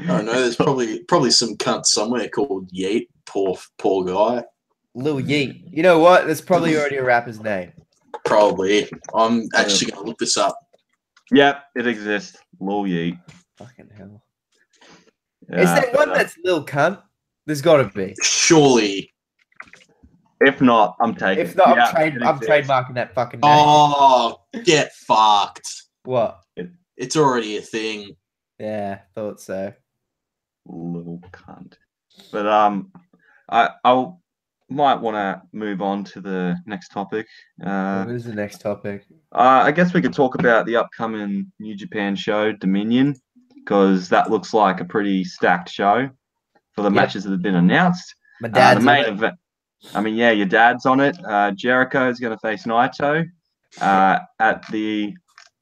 don't know. There's probably some cunt somewhere called Yeet. Poor guy. Lil Yeet. You know what? That's probably already a rapper's name. Probably. I'm actually gonna look this up. Yep, it exists. Lil Yeet. Fucking hell. Is there one that's Lil Cunt? There's got to be. Surely. If not, I'm taking. If not, I'm trademarking that fucking name. Oh, get fucked. What? It's already a thing. Yeah, thought so. Little cunt. But I might want to move on to the next topic. What is the next topic? I guess we could talk about the upcoming New Japan show, Dominion, because that looks like a pretty stacked show for the matches that have been announced. My dad's the main event. I mean, yeah, your dad's on it. Jericho is going to face Naito at the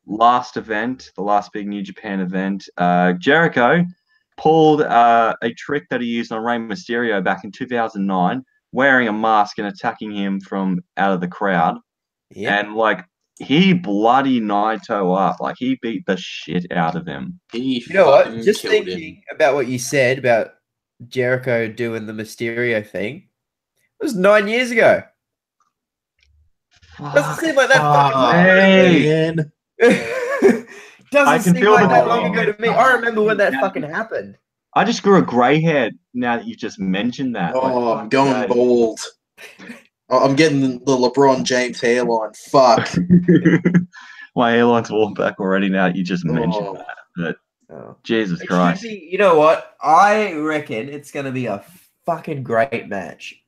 last event, the last big New Japan event. Jericho pulled a trick that he used on Rey Mysterio back in 2009, wearing a mask and attacking him from out of the crowd. Yeah. And like he bloody Naito up, like he beat the shit out of him. You know what? Just thinking about what you said about Jericho doing the Mysterio thing. It was 9 years ago. Doesn't seem like that fucking long. Doesn't seem like that long ago to me. I remember when that fucking happened. I just grew a grey hair now that you just mentioned that. Oh, I'm going bald. I'm getting the LeBron James hairline. Fuck. My hairline's worn back already now that you just mentioned that. But Jesus Christ. You know what? I reckon it's going to be a fucking great match.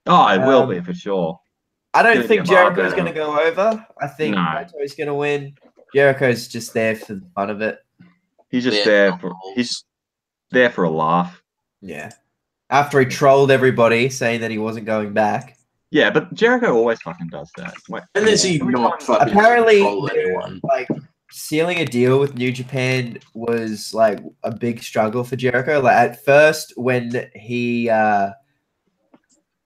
Oh, it will be for sure. I don't think Jericho's going to go over. I think Naito's going to win. Jericho's just there for the fun of it. He's just he's there for a laugh. Yeah. After he trolled everybody saying that he wasn't going back. Yeah, but Jericho always fucking does that. And is he not fucking apparently troll anyone? Like sealing a deal with New Japan was like a big struggle for Jericho. Like at first when he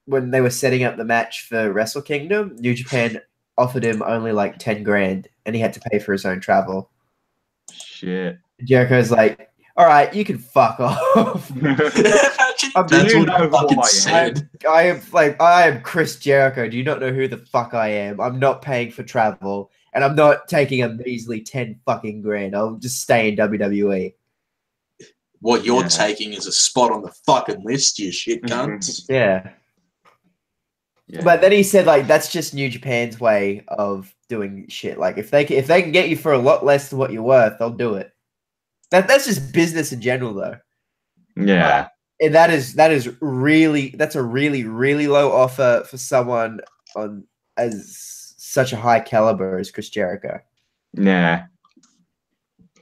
when they were setting up the match for Wrestle Kingdom, New Japan offered him only like 10 grand and he had to pay for his own travel. Shit. Jericho's like, all right, you can fuck off. That's what I fucking said. I am Chris Jericho. Do you not know who the fuck I am? I'm not paying for travel and I'm not taking a measly 10 fucking grand. I'll just stay in WWE. what you're taking is a spot on the fucking list, you shit cunts. Yeah. Yeah. But then he said, like, that's just New Japan's way of doing shit. Like, if they can get you for a lot less than what you're worth, they'll do it. That's just business in general, though. Yeah. And that's a really, really low offer for someone on as such a high caliber as Chris Jericho. Yeah.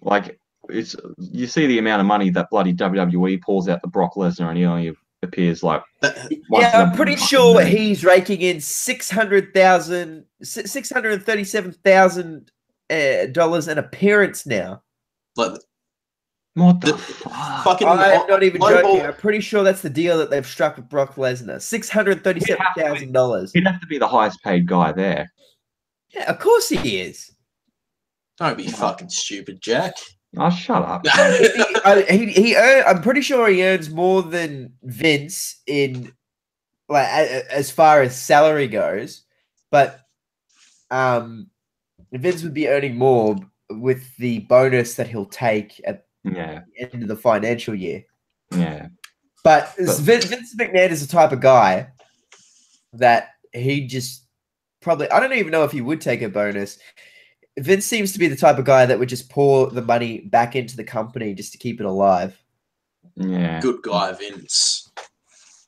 Like, you see the amount of money that bloody WWE pulls out the Brock Lesnar, and he only appears like. Yeah, I'm pretty sure he's raking in $637,000 an appearance now. But what the fuck? fucking I'm not even joking. I'm pretty sure that's the deal that they've struck with Brock Lesnar. $637,000. He'd have to be the highest paid guy there. Yeah, of course he is. Don't be fucking stupid, Jack. Oh, shut up. I'm pretty sure he earns more than Vince in like as far as salary goes, but Vince would be earning more with the bonus that he'll take at the end of the financial year. Yeah. But Vince McMahon is the type of guy that he just probably, I don't even know if he would take a bonus. Vince seems to be the type of guy that would just pour the money back into the company just to keep it alive. Yeah. Good guy, Vince.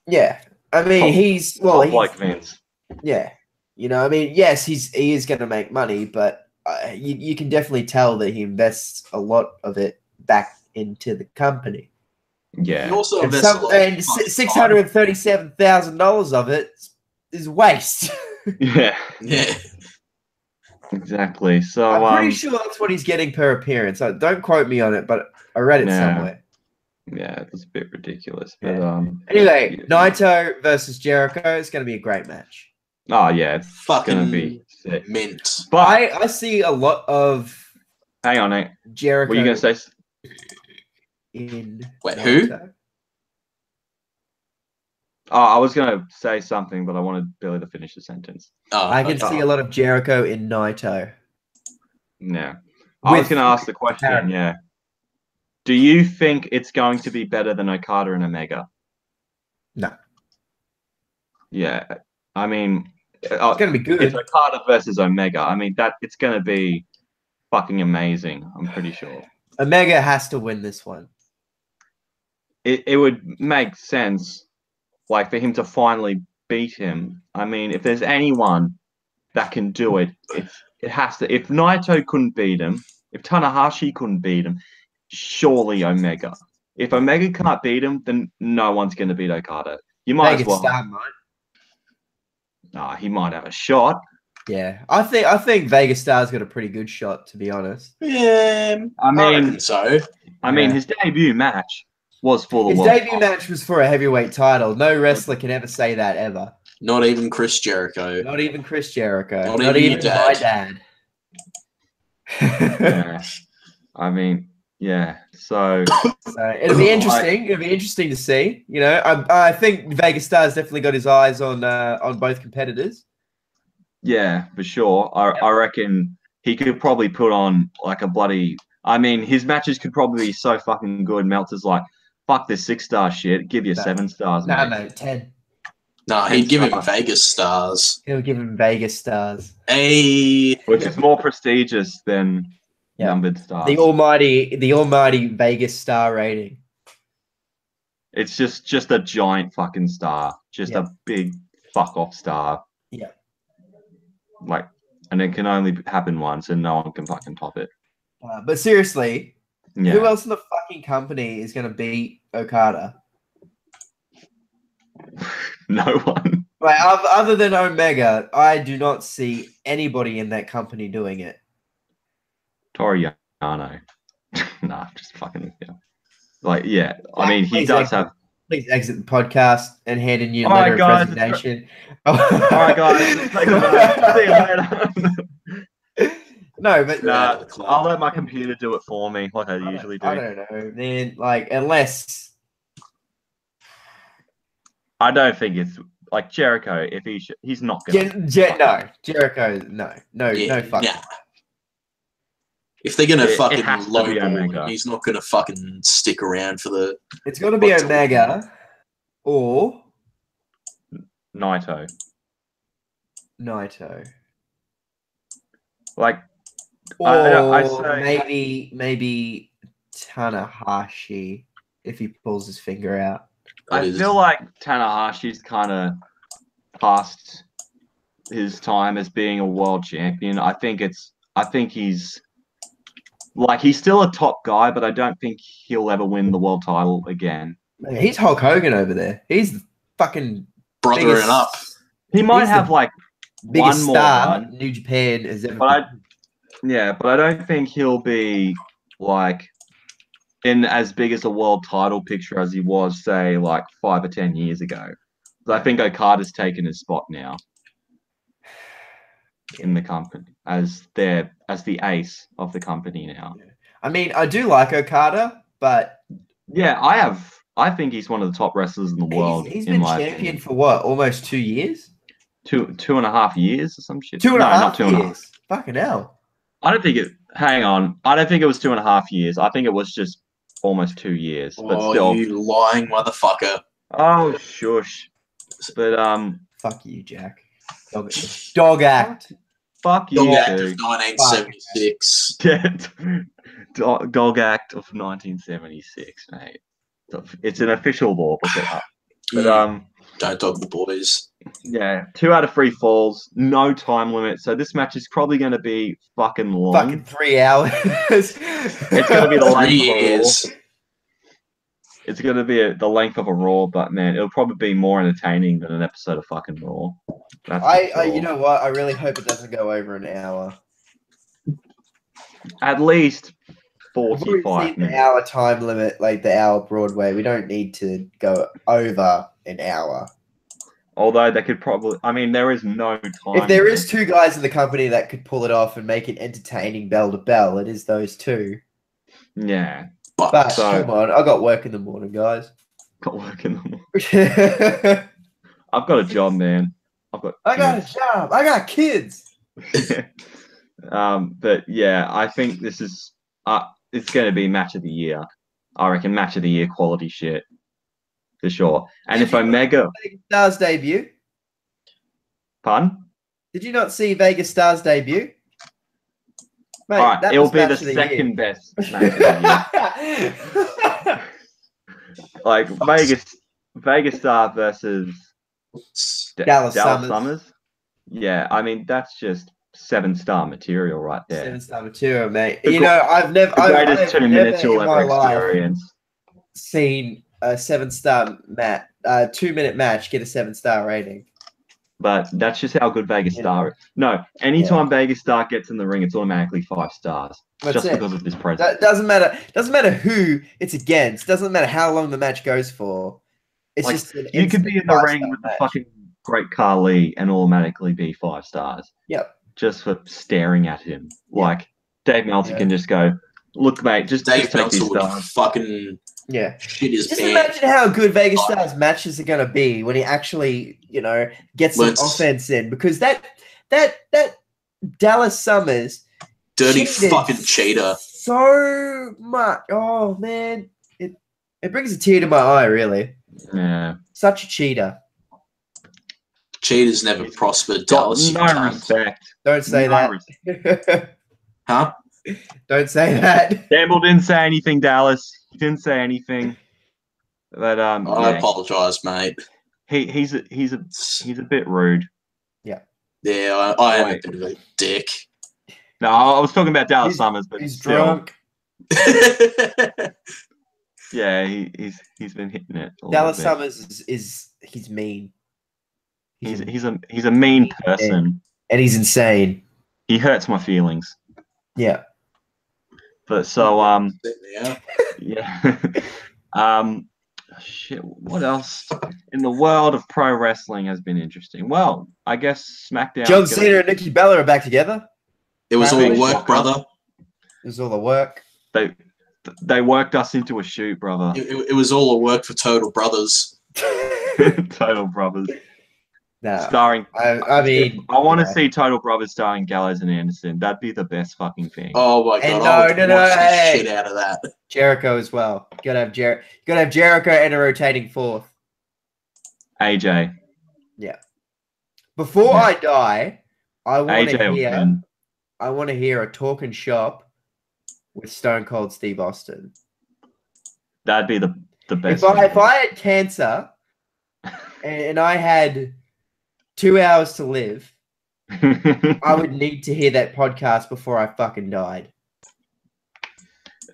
Yeah. I mean, he's like Vince. Yeah. You know, I mean, yes, he is going to make money, but you can definitely tell that he invests a lot of it back into the company. Yeah. He also and $637,000 of it is waste. Yeah. Yeah. Exactly. So I'm pretty sure that's what he's getting per appearance. Don't quote me on it, but I read it somewhere. Yeah, it was a bit ridiculous. But anyway, Naito versus Jericho is going to be a great match. Oh yeah, it's fucking going to be sick. mint. But I see a lot of. Hang on, Nate. Jericho. What are you going to say? Wait, who? Oh, I was going to say something, but I wanted Billy to finish the sentence. Oh, I can see a lot of Jericho in Naito. Yeah. I was going to ask the question, yeah. Do you think it's going to be better than Okada and Omega? No. Yeah. I mean... It's going to be good. It's Okada versus Omega. I mean, it's going to be fucking amazing, I'm pretty sure. Omega has to win this one. It would make sense, like, for him to finally beat him. I mean, if there's anyone that can do it, it has to. If Naito couldn't beat him, if Tanahashi couldn't beat him, surely Omega. If Omega can't beat him, then no one's going to beat Okada. You might as well. Star might. Nah, he might have a shot. Yeah, I think Vegas Star's got a pretty good shot, to be honest. Yeah, I mean, so. I mean, his debut match was for the His world debut match was for a heavyweight title. No wrestler can ever say that ever. Not even Chris Jericho. Not even Chris Jericho. Not even my dad. Yeah. I mean, yeah. So it'll be interesting. It'll be interesting to see. You know, I think Vegas Star's definitely got his eyes on both competitors. Yeah, for sure. I reckon he could probably put on like a bloody. I mean, his matches could probably be so fucking good. Meltzer's like, fuck this 6-star shit. Give you 7 stars. No, mate. 10. No, he'd give him Vegas Stars. He'll give him Vegas Stars. Hey, which is more prestigious than numbered stars. The almighty Vegas Star rating. It's just a giant fucking star. Just a big fuck off star. Yeah. Like, and it can only happen once, and no one can fucking top it. But seriously, who else in the fucking company is going to beat Okada? No one. Like, other than Omega, I do not see anybody in that company doing it. Toru Yano. Nah, just fucking like, yeah. I mean, he does have. Please exit the podcast and hand in your letter of resignation. All right, guys. See you later. No, but I'll let my computer do it for me, like I usually do. I don't know, man. Like, unless I don't think it's like Jericho. If he's not gonna. no, Jericho, no, fuck. Yeah. If they're gonna It fucking has to be lowball Omega. him, he's not gonna fucking stick around for the. It's got to be What's Omega or Naito. Naito. Like, Or I say maybe Tanahashi if he pulls his finger out. I feel like Tanahashi's kind of past his time as being a world champion. I think he's like he's still a top guy, but I don't think he'll ever win the world title again. Man, he's Hulk Hogan over there. He's the fucking brothering biggest, up. He might he's have the like biggest one more star run. New Japan has ever. But I don't think he'll be like in as big as a world title picture as he was, say, like 5 or 10 years ago. I think Okada's taken his spot now in the company as the ace of the company now. I mean, I do like Okada, but yeah, I think he's one of the top wrestlers in the world. He's been champion for what? Almost 2 years? 2.5 years or some shit. 2.5 not 2.5 years. Fucking hell. I don't think it. Hang on. I don't think it was 2.5 years. I think it was just almost 2 years. But still, you lying motherfucker! Oh shush. But fuck you, Jack. Dog act. Fuck you. Dog act of 1976. Dog act of 1976, mate. It's an official law. Look it up. But don't dog the boys. Yeah, 2 out of 3 falls, no time limit. So this match is probably going to be fucking long. Fucking 3 hours. It's going to be the length 3 of a years. Raw. It's going to be the length of a Raw, but man, it'll probably be more entertaining than an episode of fucking Raw. You know what? I really hope it doesn't go over an hour. At least 45 minutes. The hour time limit, like the hour Broadway. We don't need to go over an hour. Although they could probably, I mean, there is no time. If there is 2 guys in the company that could pull it off and make it entertaining bell to bell, it is those 2. Yeah. But come on, I got work in the morning, guys. Got work in the morning. I've got a job, man. I got a job. I got kids. But yeah, I think this is it's going to be match of the year. I reckon match of the year quality shit for sure. And if Omega Stars debut, pardon? Did you not see Vegas Stars debut? Mate, all right, it'll be the second best match of the year. Like Vegas Star versus Dallas Summers. Yeah, I mean that's just 7-star material right there. 7-star material, mate. I've never greatest 2 minutes you'll ever experience. Seen a 7-star match, 2-minute match get a 7-star rating. But that's just how good Vegas Star is. No, anytime Vegas Star gets in the ring, it's automatically 5 stars. Because of his presence. That doesn't matter. Doesn't matter who it's against. Doesn't matter how long the match goes for. It's like, just you could be in the ring with the fucking great Khali and automatically be 5 stars. Yep. Just for staring at him. Like Dave Meltzer can just go, look, mate, just Dave take these Meltzer would stars. fucking shit his Just pants. imagine how good Vegas Stars matches are going to be when he actually, gets some offense in, because that Dallas Summers dirty fucking cheater so much. Oh man, it brings a tear to my eye. Really, yeah, such a cheater. Cheaters never prospered. Dallas, no respect. Don't say that. Huh? Don't say that. Gamble didn't say anything, Dallas. He didn't say anything. But I apologize, mate. He's a bit rude. Yeah, I am a bit of a dick. No, I was talking about Dallas Summers, but he's still. drunk. Yeah, he's been hitting it. Dallas Summers he's mean. He's a mean person, and he's insane. He hurts my feelings. Yeah. But so yeah. Shit. What else in the world of pro wrestling has been interesting? Well, I guess SmackDown. John Cena and Nikki Bella are back together. It was all work, brother. It was all the work. They worked us into a shoot, brother. It was all a work for Total Brothers. Total Brothers. No, Starring. I mean, I want to see Total Brothers starring Gallows and Anderson. That'd be the best fucking thing. Oh my And god! I would no, watch the hey. shit out of that. Jericho as well. Gotta have Jericho and a rotating fourth. AJ. Yeah. Before I die, I want AJ to will hear. win. I want to hear a talking shop with Stone Cold Steve Austin. That'd be the best. If I had cancer and I had 2 hours to live, I would need to hear that podcast before I fucking died.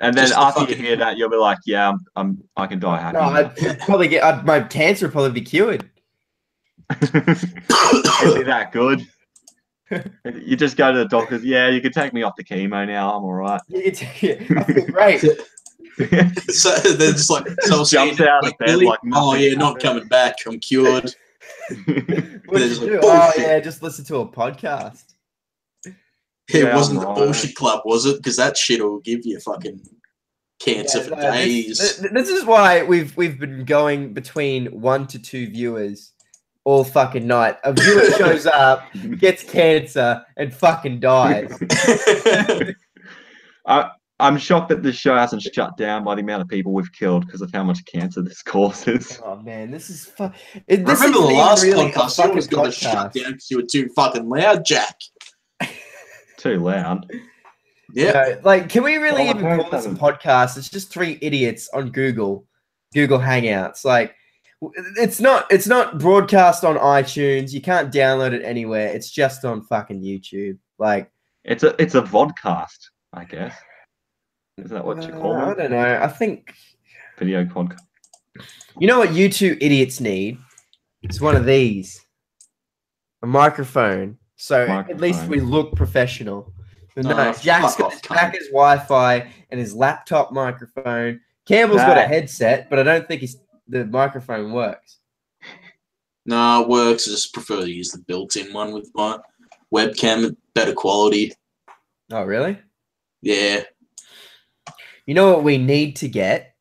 And then after you hear that, you'll be like, "Yeah, I can die happy." No, I'd probably get my cancer would probably be cured. It'd be that good. You just go to the doctors. Yeah, you can take me off the chemo now. I'm all right. I feel great. So they're just like, so jumps out of bed like, oh yeah, not coming back. I'm cured. What did you do? Like, Oh yeah, just listen to a podcast. It wasn't the Bullshit Club, was it? Because that shit will give you fucking cancer for days. This is why we've been going between 1 to 2 viewers all fucking night. A viewer shows up, gets cancer, and fucking dies. I'm shocked that this show hasn't shut down by the amount of people we've killed because of how much cancer this causes. Oh man, this is I remember the last podcast, you always got to shut down because you were too fucking loud, Jack. Too loud. Yeah. Like, can we really even call this a podcast? It's just 3 idiots on Google Hangouts. Like, it's not broadcast on iTunes. You can't download it anywhere. It's just on fucking YouTube. Like, it's a vodcast, I guess. Is that what you call it? I don't know. I think video podcast. You know what you two idiots need? It's one of these. A microphone. So at least we look professional. But no, Jack's got his Macca's Wi-Fi and his laptop microphone. Campbell's got a headset, but I don't think the microphone works. No, it works. I just prefer to use the built-in one with my webcam. Better quality. Oh, really? Yeah. You know what we need to get?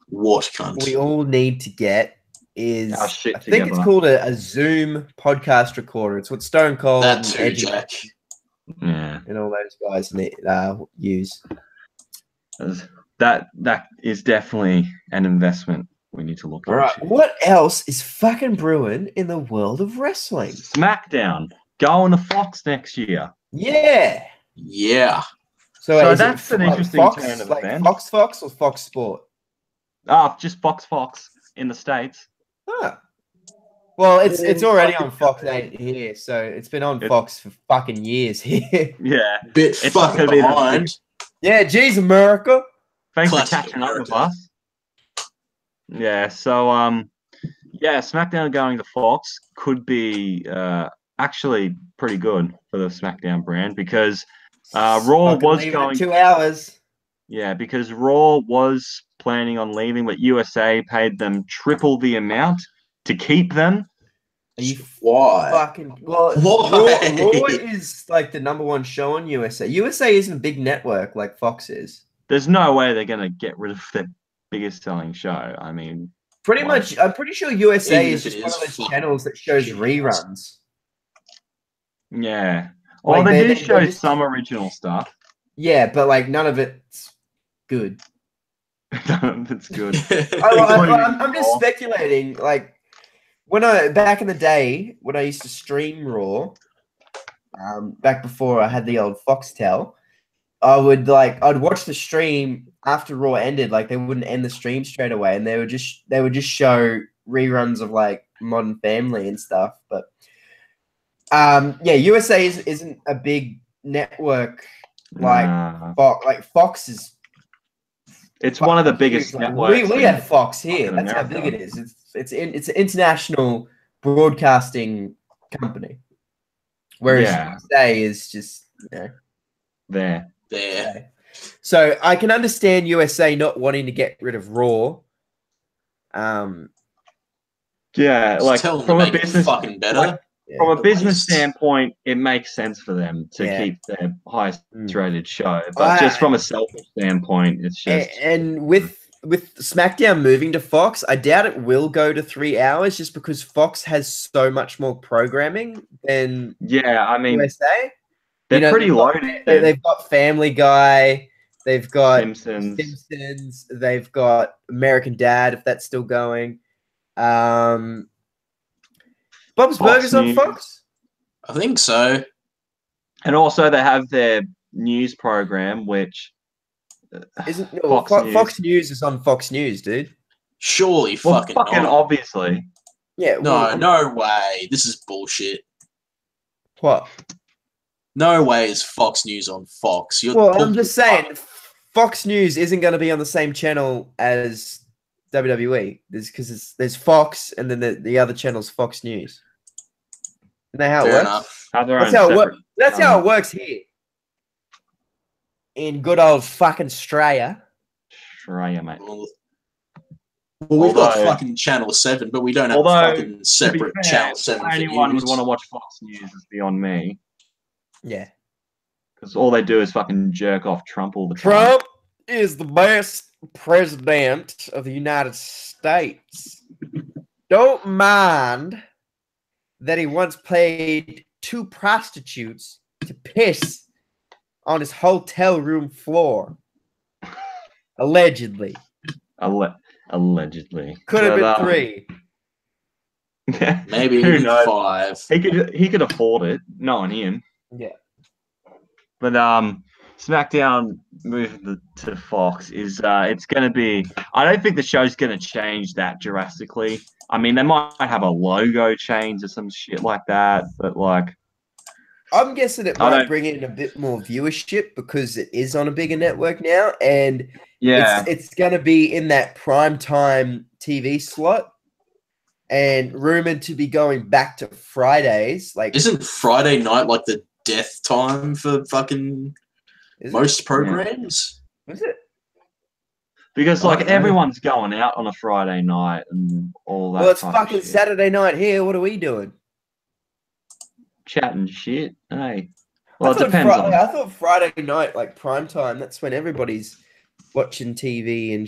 What, cunt? We all need to get is our shit think it's called a Zoom podcast recorder. It's what Stone Cold that too, Jack. And all those guys use. That is definitely an investment we need to look at. All right. What else is fucking brewing in the world of wrestling? SmackDown going to Fox next year. Yeah. Yeah. So that's an interesting turn of events. Fox or Fox Sport? Just Fox in the States. Huh. Well, it's already on Fox 8 here, so it's been on Fox for fucking years here. Yeah. Bit fucking behind. Yeah, geez, America. Thanks for catching up with us. Yeah, so SmackDown going to Fox could be actually pretty good for the SmackDown brand because Raw was going 2 hours. Yeah, because Raw was planning on leaving, but USA paid them triple the amount to keep them. Are you why? Fucking Raw is like the #1 show on USA. USA isn't a big network like Fox is. There's no way they're gonna get rid of their biggest selling show. I mean, pretty much. I'm pretty sure USA is just one of those channels that shows reruns. Yeah. Well, they do show some original stuff. Yeah, but like none of it's good. That's good. I'm just speculating. Like back in the day when I used to stream Raw, back before I had the old Foxtel, I'd watch the stream after Raw ended. Like they wouldn't end the stream straight away, and they would just show reruns of like Modern Family and stuff. But USA isn't a big network like Fox is. It's one of the biggest networks. We have Fox here. That's how big it is. It's an international broadcasting company. Whereas USA is just there. So I can understand USA not wanting to get rid of Raw. Like from a business fucking better. From a business standpoint, it makes sense for them to keep their highest rated show. But just from a selfish standpoint, it's just and with with SmackDown moving to Fox, I doubt it will go to 3 hours just because Fox has so much more programming than I mean, USA. they're pretty loaded. They've got Family Guy, they've got Simpsons, they've got American Dad, if that's still going. Bob's Burgers on Fox? I think so. And also they have their news program, which Fox News is on Fox News, dude. Surely fucking not. Obviously. Yeah. No way. This is bullshit. What? No way is Fox News on Fox. I'm just saying, Fox News isn't going to be on the same channel as WWE. Because there's Fox and then the other channel's Fox News. Isn't that how it works? That's how it works here. In good old fucking Australia. Australia, mate. Well, we've got fucking Channel 7, but we don't have fucking separate Channel 7 for anyone news. would want to watch Fox News is beyond me. Yeah. Because all they do is fucking jerk off Trump all the time. Trump is the best president of the United States. Don't mind that he once paid 2 prostitutes to piss on his hotel room floor. Allegedly. Allegedly. Could have been 3. Maybe even 5. He could afford it, knowing him. Yeah. But SmackDown moving to Fox is it's going to be. I don't think the show's going to change that drastically. I mean, they might have a logo change or some shit like that, but like, I'm guessing it might bring in a bit more viewership because it is on a bigger network now, and it's going to be in that primetime TV slot, and rumored to be going back to Fridays. Like, isn't Friday night like the death time for fucking most programs? Is it? Because like everyone's going out on a Friday night and all that. Well, it's fucking Saturday night here. What are we doing? Chatting shit. Hey. Well, it depends. I thought Friday night, like prime time, that's when everybody's watching TV and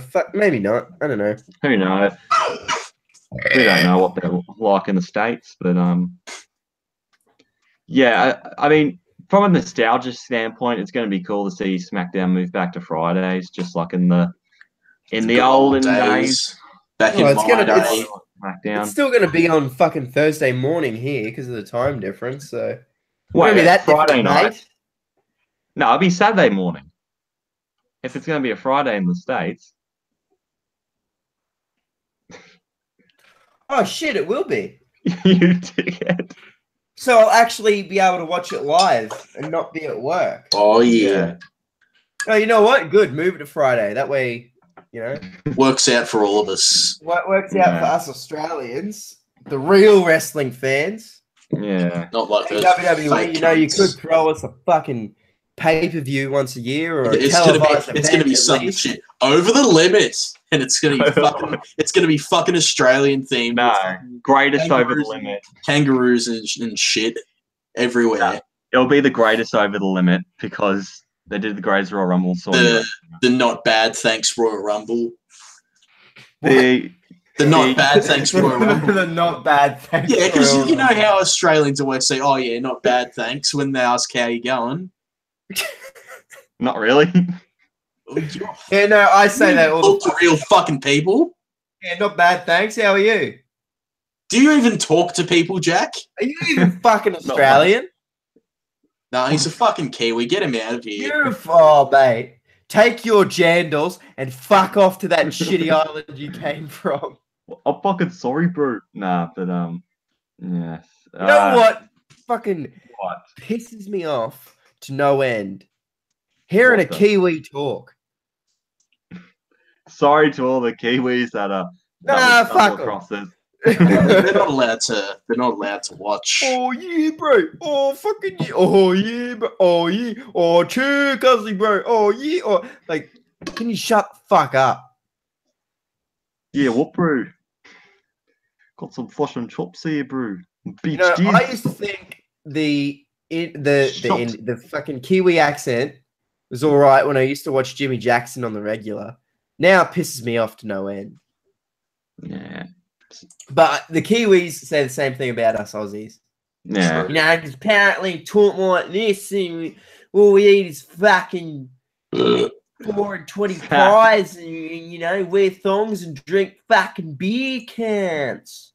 fuck, maybe not. I don't know. Who knows? We don't know what they're like in the States, but I mean, from a nostalgia standpoint, it's going to be cool to see SmackDown move back to Fridays, just like in the olden days. Back in my day. SmackDown. It's still going to be on fucking Thursday morning here because of the time difference. So, won't be that Friday night? Mate? No, it'll be Saturday morning. If it's going to be a Friday in the States. Oh shit! It will be. You dickhead. So I'll actually be able to watch it live and not be at work. Oh yeah. Oh, you know what? Good. Move it to Friday. That way, you know, works out for all of us. What works out for us Australians, the real wrestling fans. Yeah. Not like WWE. You know, you could throw us a fucking pay-per-view once a year, or it's gonna be some shit over the limit, and it's gonna be fucking Australian themed. No, greatest over the limit, kangaroos and shit everywhere. No, it'll be the greatest over the limit because they did the greatest Royal Rumble. The not bad thanks Royal Rumble. The not bad thanks Royal Rumble. The not bad thanks. Yeah, because you know how Australians always say, "Oh yeah, not bad thanks" when they ask how you going. Not really. Yeah, no, I say that all the real fucking people. Yeah, not bad, thanks. How are you? Do you even talk to people, Jack? Are you even fucking Australian? No, he's a fucking Kiwi. Get him out of here. Oh, mate. Take your jandals and fuck off to that shitty island you came from. I'm fucking sorry, bro. Nah, but yes. You know what? Fucking pisses me off to no end. Hearing a Kiwi talk. Sorry to all the Kiwis that are. Nah, fuck them. They're not allowed to. They're not allowed to watch. Oh yeah, bro. Oh fucking yeah. Oh yeah, bro. Oh yeah. Oh true, cousin, bro. Oh yeah. Oh, like, can you shut the fuck up? Yeah, what, bro? Got some flush and chops here, bro. You know, I used to think the fucking Kiwi accent was all right when I used to watch Jimmy Jackson on the regular, now pisses me off to no end. Yeah. But the Kiwis say the same thing about us Aussies. Yeah. You know, because apparently talk like this, and all we eat is fucking 4 and 20 pies, and you know, wear thongs and drink fucking beer cans.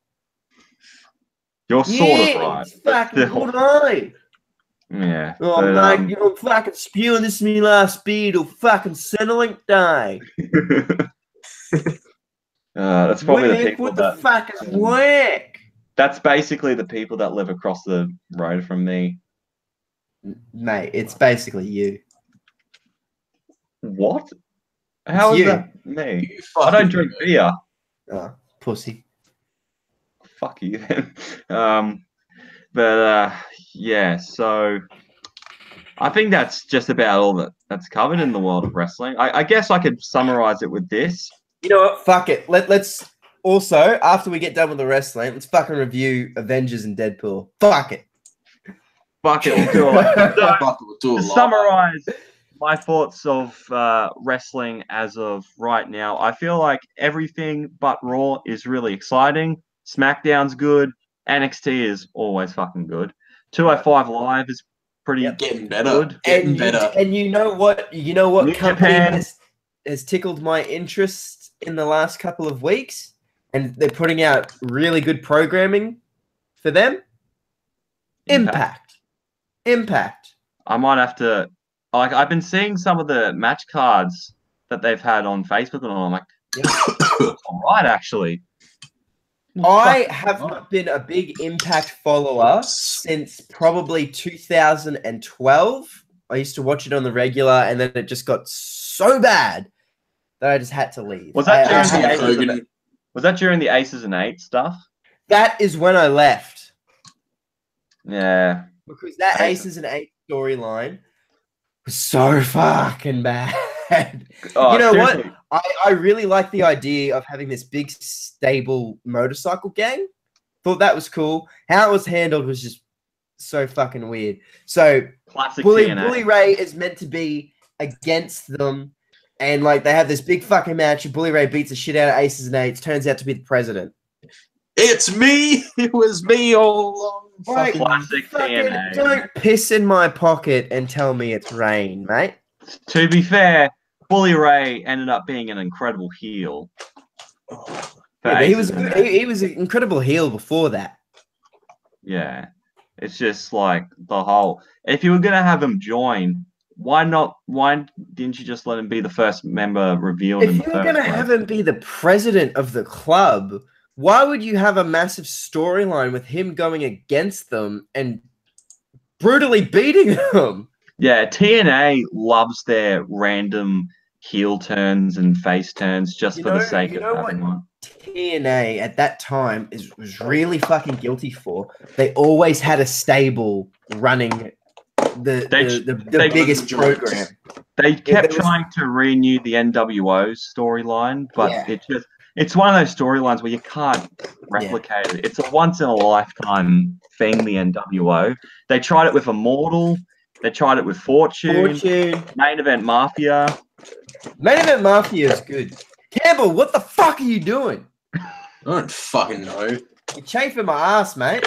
You're sort of right. It's fucking good, eh? Yeah. Oh, but, mate, you're fucking spewing this in me last beer till fucking Centrelink Day. That's probably the Wick, people what the that. fuck is Wick? That's basically the people that live across the road from me. Mate, it's basically you. What? How is you. that me? I don't drink beer. Oh, pussy. Fuck you then. Yeah, so I think that's just about all that's covered in the world of wrestling. I guess I could summarize it with this. You know what? Fuck it. Let's also, after we get done with the wrestling, let's fucking review Avengers and Deadpool. Fuck it. Fuck it, we'll do it. To summarize my thoughts of wrestling as of right now, I feel like everything but Raw is really exciting. SmackDown's good. NXT is always fucking good. 205 Live is pretty getting better. Good. Getting better. And you know what? You know what New company Japan. has tickled my interest in the last couple of weeks? And they're putting out really good programming for them? Impact. I might have to. Like, I've been seeing some of the match cards that they've had on Facebook and all. I'm like, all right, actually. I have not been a big Impact follower since probably 2012. I used to watch it on the regular, and then it just got so bad that I just had to leave. Was that during the Aces and Eights stuff? That is when I left. Yeah. Because that Aces and Eights storyline was so fucking bad. Oh, you know seriously. what? I really like the idea of having this big, stable motorcycle gang. Thought that was cool. How it was handled was just so fucking weird. So Classic Bully TNA. Ray is meant to be against them, and like they have this big fucking match, and Bully Ray beats the shit out of Aces and Eights, turns out to be the president. It's me. It was me all along. Right, Classic TNA. Don't piss in my pocket and tell me it's rain, mate. To be fair, Bully Ray ended up being an incredible heel. Yeah, but he was an incredible heel before that. Yeah. It's just like the whole. If you were gonna have him join, why didn't you just let him be the first member revealed? If you were gonna have him be the president of the club, why would you have a massive storyline with him going against them and brutally beating them? Yeah, TNA loves their random heel turns and face turns just for the sake of having one. TNA at that time was really fucking guilty for. They always had a stable running the biggest program. They kept trying to renew the NWO storyline, but it's one of those storylines where you can't replicate it. It's a once in a lifetime thing, the NWO. They tried it with Immortal. They tried it with Fortune. Main Event Mafia. Main Event Mafia is good. Campbell, what the fuck are you doing? I don't fucking know. You're chafing my ass, mate.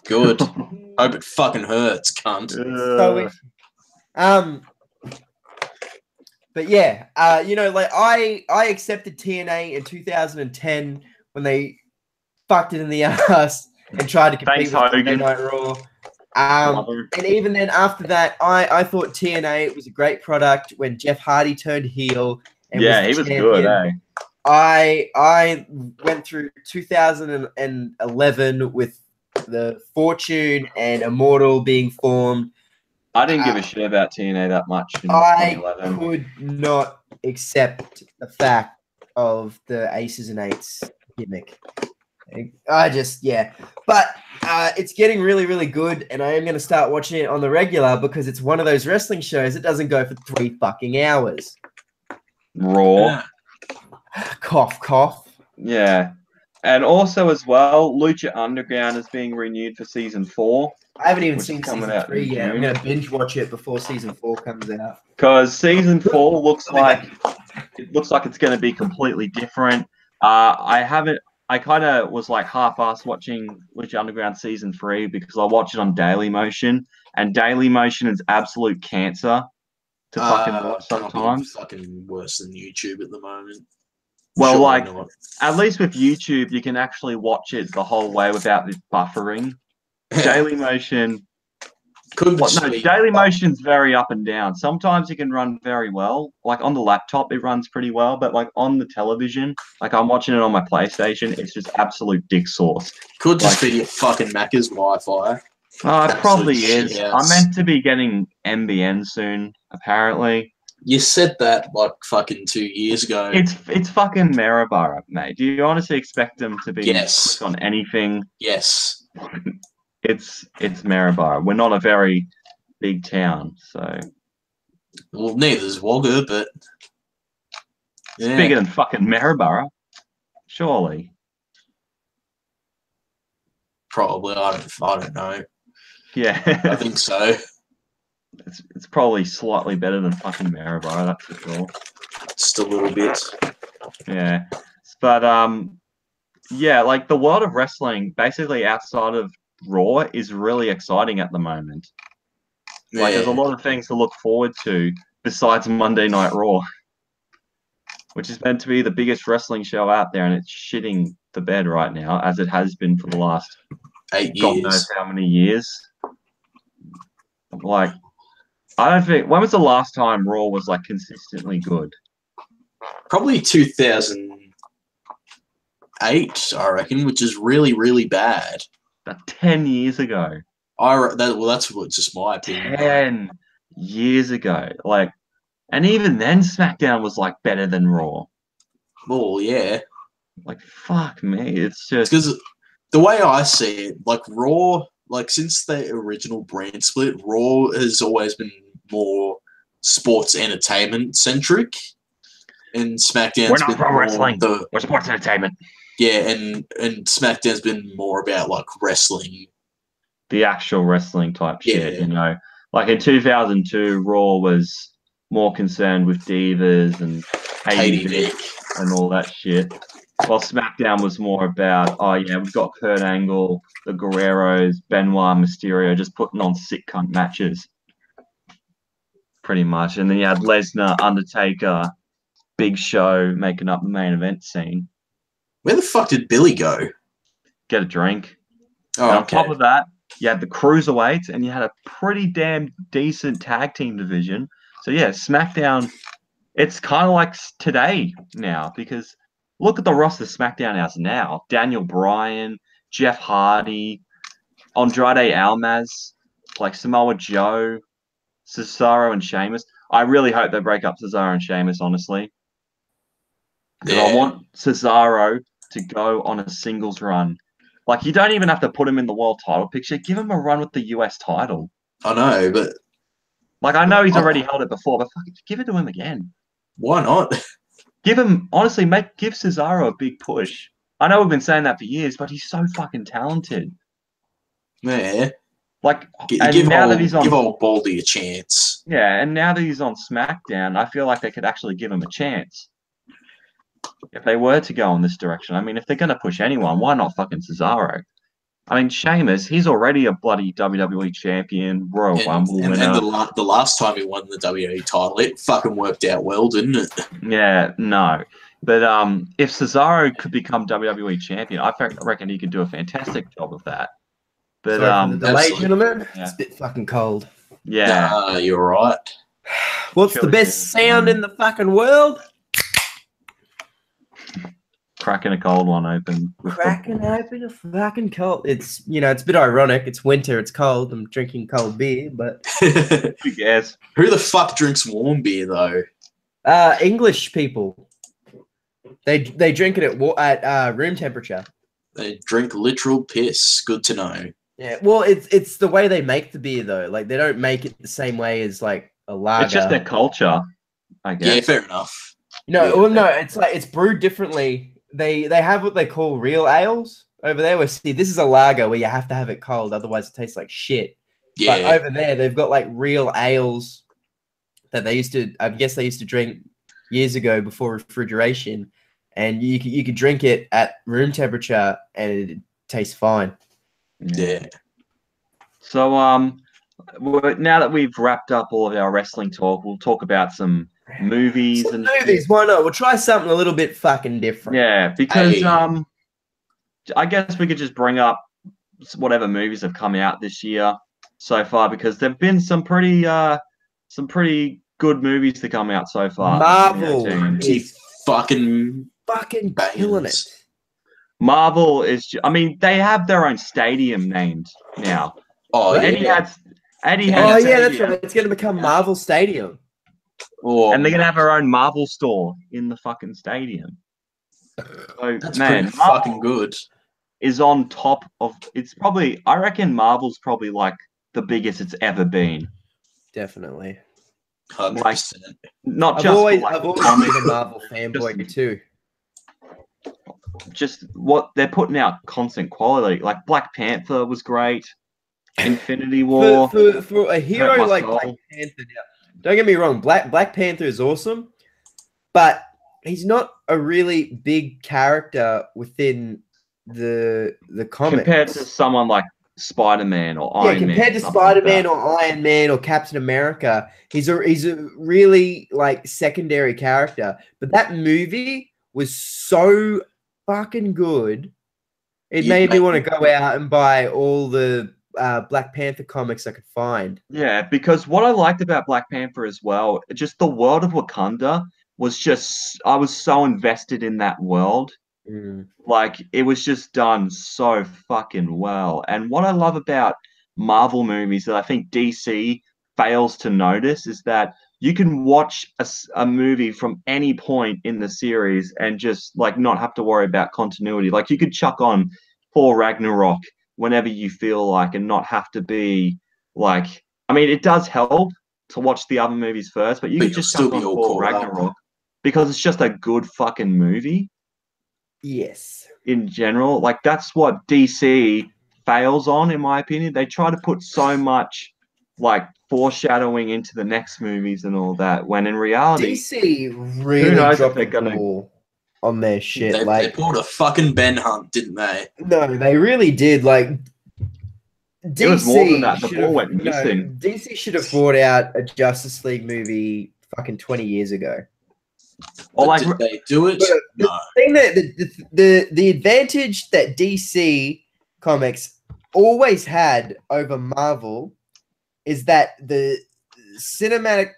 Good. Hope it fucking hurts, cunt. But yeah, you know, like I accepted TNA in 2010 when they fucked it in the ass and tried to compete with Monday Night Raw. And even then, after that, I thought TNA was a great product when Jeff Hardy turned heel. And he was good, eh? I went through 2011 with the Fortune and Immortal being formed. I didn't give a shit about TNA that much in 2011. I could not accept the fact of the Aces and Eights gimmick. But it's getting really, really good, and I am going to start watching it on the regular because it's one of those wrestling shows that doesn't go for 3 fucking hours. Raw. Cough, cough. Yeah. And also as well, Lucha Underground is being renewed for season 4. I haven't even seen season 3 yet. I'm going to binge watch it before season 4 comes out. Because season 4 looks like It looks like it's going to be completely different. I kind of was like half-assed watching Lucha Underground Season 3 because I watch it on Daily Motion, and Daily Motion is absolute cancer to fucking watch sometimes. Fucking worse than YouTube at the moment. Well, Surely like, not. at least with YouTube, you can actually watch it the whole way without this buffering. Daily Motion... Daily Motion's very up and down. Sometimes it can run very well. Like on the laptop, it runs pretty well, but like on the television, like I'm watching it on my PlayStation, it's just absolute dick sauce. Could just be your fucking Macca's Wi-Fi. It probably is. I'm meant to be getting NBN soon, apparently. You said that like fucking 2 years ago. It's fucking Maryborough, mate. Do you honestly expect them to be Yes on anything? Yes. It's Maryborough. We're not a very big town, so. Well, neither is Wagga, but It's bigger than fucking Maryborough, surely. Probably. I don't know. Yeah, I think so. It's probably slightly better than fucking Maryborough, that's for sure. Just a little bit. Yeah, but yeah, like the world of wrestling, basically outside of Raw, is really exciting at the moment. Like, there's a lot of things to look forward to besides Monday Night Raw, which is meant to be the biggest wrestling show out there, and it's shitting the bed right now, as it has been for the last 8 years. God knows how many years. Like, I don't think... When was the last time Raw was, like, consistently good? Probably 2008, I reckon, which is really, really bad. About 10 years ago. That's just my opinion. 10 years ago. Like, and even then, SmackDown was, like, better than Raw. Well, yeah. Like, fuck me. It's just... Because the way I see it, like, Raw, like, since the original brand split, Raw has always been more sports entertainment centric, and SmackDown's We're not been pro wrestling. We're sports entertainment. Yeah, and SmackDown's been more about like wrestling, the actual wrestling type shit. You know, like in 2002, Raw was more concerned with divas and Katie and all that shit. While SmackDown was more about, oh yeah, we've got Kurt Angle, the Guerreros, Benoit, Mysterio, just putting on sick cunt matches. Pretty much. And then you had Lesnar, Undertaker, Big Show making up the main event scene. Where the fuck did Billy go? Get a drink. Oh, and on top of that, you had the Cruiserweights, and you had a pretty damn decent tag team division. So yeah, SmackDown, it's kind of like today now, because look at the roster SmackDown has now. Daniel Bryan, Jeff Hardy, Andrade Almas, like Samoa Joe, Cesaro and Sheamus. I really hope they break up Cesaro and Sheamus, honestly. Because I want Cesaro to go on a singles run. Like, you don't even have to put him in the world title picture. Give him a run with the US title. I know, but... Like, I know he's already held it before, but fuck it, give it to him again. Why not? Give him... Honestly, give Cesaro a big push. I know we've been saying that for years, but he's so fucking talented. Yeah. Like, give old Baldy a chance. Yeah, and now that he's on SmackDown, I feel like they could actually give him a chance. If they were to go in this direction. I mean, if they're going to push anyone, why not fucking Cesaro? I mean, Sheamus, he's already a bloody WWE champion, Royal Rumble winner. And the last time he won the WWE title, it fucking worked out well, didn't it? Yeah, no. But if Cesaro could become WWE champion, I reckon he could do a fantastic job of that. But sorry for the delay, gentlemen. Yeah. It's a bit fucking cold. Yeah. You're right. What's the best sound in the fucking world? Cracking a cold one open. Cracking open a fucking cold. It's, you know, it's a bit ironic. It's winter. It's cold. I'm drinking cold beer, but who cares? Who the fuck drinks warm beer though? English people. They drink it at room temperature. They drink literal piss. Good to know. Yeah, well, it's the way they make the beer though. Like, they don't make it the same way as like a lager. It's just their culture, I guess. Yeah, fair enough. No, no, it's like it's brewed differently. They have what they call real ales over there. Where see, this is a lager where you have to have it cold, otherwise it tastes like shit. Yeah. But over there, they've got like real ales that they used to. I guess they used to drink years ago before refrigeration, and you could drink it at room temperature and it tastes fine. Yeah. So now that we've wrapped up all of our wrestling talk, we'll talk about some movies Some and movies, why not? We'll try something a little bit fucking different. yeah, because Hey. I guess we could just bring up whatever movies have come out this year so far, because there've been some pretty good movies to come out so far. Marvel 2018. is fucking killing it. bangers. Marvel is. I mean, they have their own stadium named now. Oh, Right? yeah. Eddie Yeah, had Oh a yeah, that's stadium, right. It's gonna become Marvel Stadium. Oh, and they're gonna have their own Marvel store in the fucking stadium. So that's man, pretty fucking good. is on top of. It's probably. I reckon Marvel's probably like the biggest it's ever been. Definitely. 100%. Not I've just always for, like, been a comics, Marvel fanboy too. just what they're putting out, constant quality. Like Black Panther was great. Infinity War. For a hurt hero my like soul. Black Panther, now, don't get me wrong, Black Panther is awesome, but he's not a really big character within the comics. Compared to someone like Spider-Man or Iron Man. Compared to something like Spider-Man that. or Iron Man or Captain America, he's a really like secondary character. But that movie was so fucking good. It made me want to go out and buy all the Black Panther comics I could find. Yeah, because what I liked about Black Panther as well, just the world of Wakanda was just, I was so invested in that world. Like, it was just done so fucking well. And what I love about Marvel movies that I think DC fails to notice is that you can watch a movie from any point in the series and just like not have to worry about continuity. Like, you could chuck on Thor Ragnarok whenever you feel like and not have to be like, I mean, it does help to watch the other movies first, but you could just chuck on Thor Ragnarok because it's just a good fucking movie. Yes. In general, like that's what DC fails on, in my opinion. They try to put so much like foreshadowing into the next movies and all that, when in reality, DC really dropped the ball on their shit. They pulled a fucking Ben Hunt, didn't they? No, they really did. Like DC, it was more than that. The ball went missing. No, DC should have brought out a Justice League movie fucking 20 years ago. Or like, did they do it? No. Thing that the advantage that DC Comics always had over Marvel is that the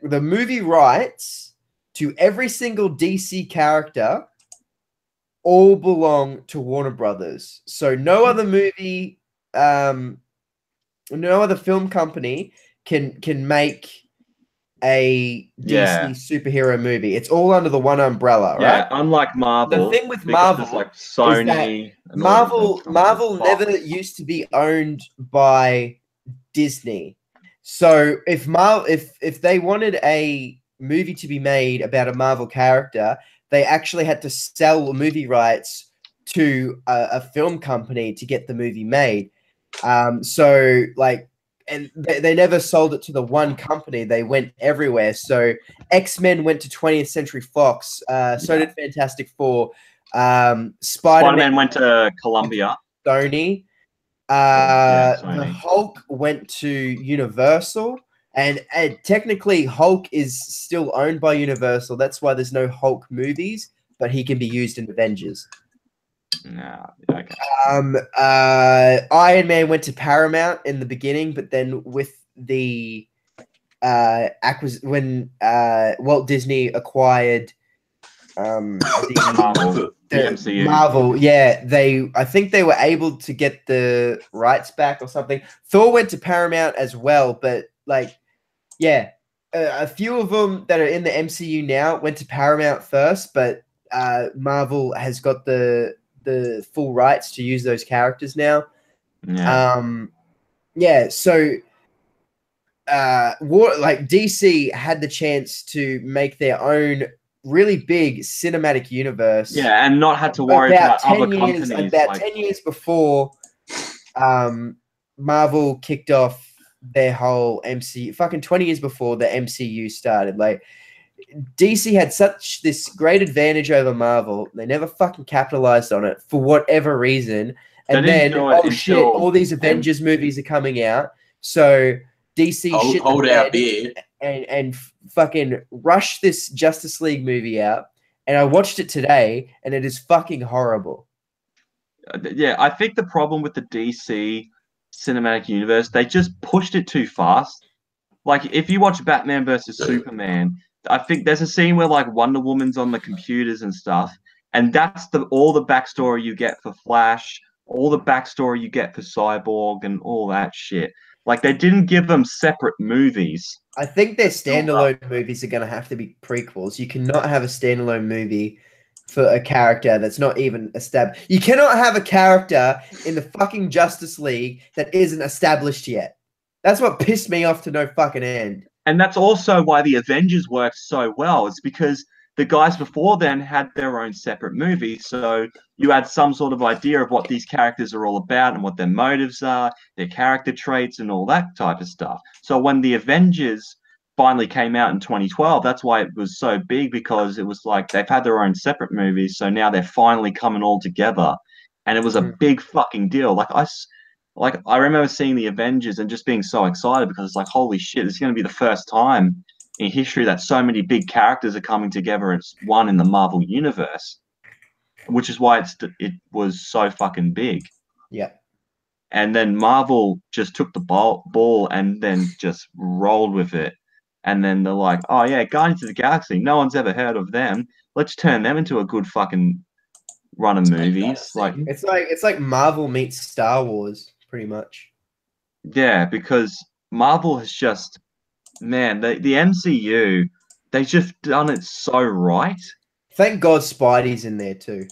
movie rights to every single DC character all belong to Warner Brothers. So no other movie, no other film company can make a DC superhero movie. It's all under the one umbrella, right? Yeah, unlike Marvel. The thing with Marvel like Sony, is that Marvel never used to be owned by Disney. So if they wanted a movie to be made about a Marvel character, they actually had to sell the movie rights to a film company to get the movie made. So like, and they never sold it to the one company. They went everywhere. So X-Men went to 20th Century Fox. So did Fantastic Four. Spider-Man went to Columbia. Sony. Sony. The Hulk went to Universal. And technically, Hulk is still owned by Universal. That's why there's no Hulk movies, but he can be used in Avengers. No, okay. Iron Man went to Paramount in the beginning, but then with the when Walt Disney acquired the MCU. Marvel, yeah, I think they were able to get the rights back or something. Thor went to Paramount as well, but like, yeah, a few of them that are in the MCU now went to Paramount first, but Marvel has got the full rights to use those characters now. So like DC had the chance to make their own really big cinematic universe. Yeah, and not had to worry about other companies. About 10 years before Marvel kicked off their whole MCU, fucking 20 years before the MCU started. Like, DC had such this great advantage over Marvel. They never fucking capitalized on it for whatever reason. And then, oh shit, all these Avengers movies are coming out. So DC hold our beer and fucking rush this Justice League movie out. And I watched it today, and it is fucking horrible. Yeah, I think the problem with the DC cinematic universe, they just pushed it too fast. Like, if you watch Batman versus Superman, I think there's a scene where like Wonder Woman's on the computers and stuff, and that's all the backstory you get for Flash, all the backstory you get for Cyborg, and all that shit. Like, they didn't give them separate movies. I think their standalone movies are going to have to be prequels. You cannot have a standalone movie for a character that's not even established. You cannot have a character in the fucking Justice League that isn't established yet. That's what pissed me off to no fucking end. And that's also why the Avengers worked so well. It's because the guys before then had their own separate movies. So you had some sort of idea of what these characters are all about and what their motives are, their character traits, and all that type of stuff. So when the Avengers finally came out in 2012, that's why it was so big, because it was like they've had their own separate movies. So now they're finally coming all together. And it was a big fucking deal. Like I remember seeing the Avengers and just being so excited, because it's like, holy shit, this is going to be the first time in history that so many big characters are coming together as one in the Marvel universe, which is why it was so fucking big. Yeah. And then Marvel just took the ball and then just rolled with it. And then they're like, oh yeah, Guardians of the Galaxy, no one's ever heard of them. Let's turn them into a good fucking run of movies. Like it's like Marvel meets Star Wars, pretty much. Yeah, because Marvel has just, man, the MCU, they've just done it so right. Thank God Spidey's in there too.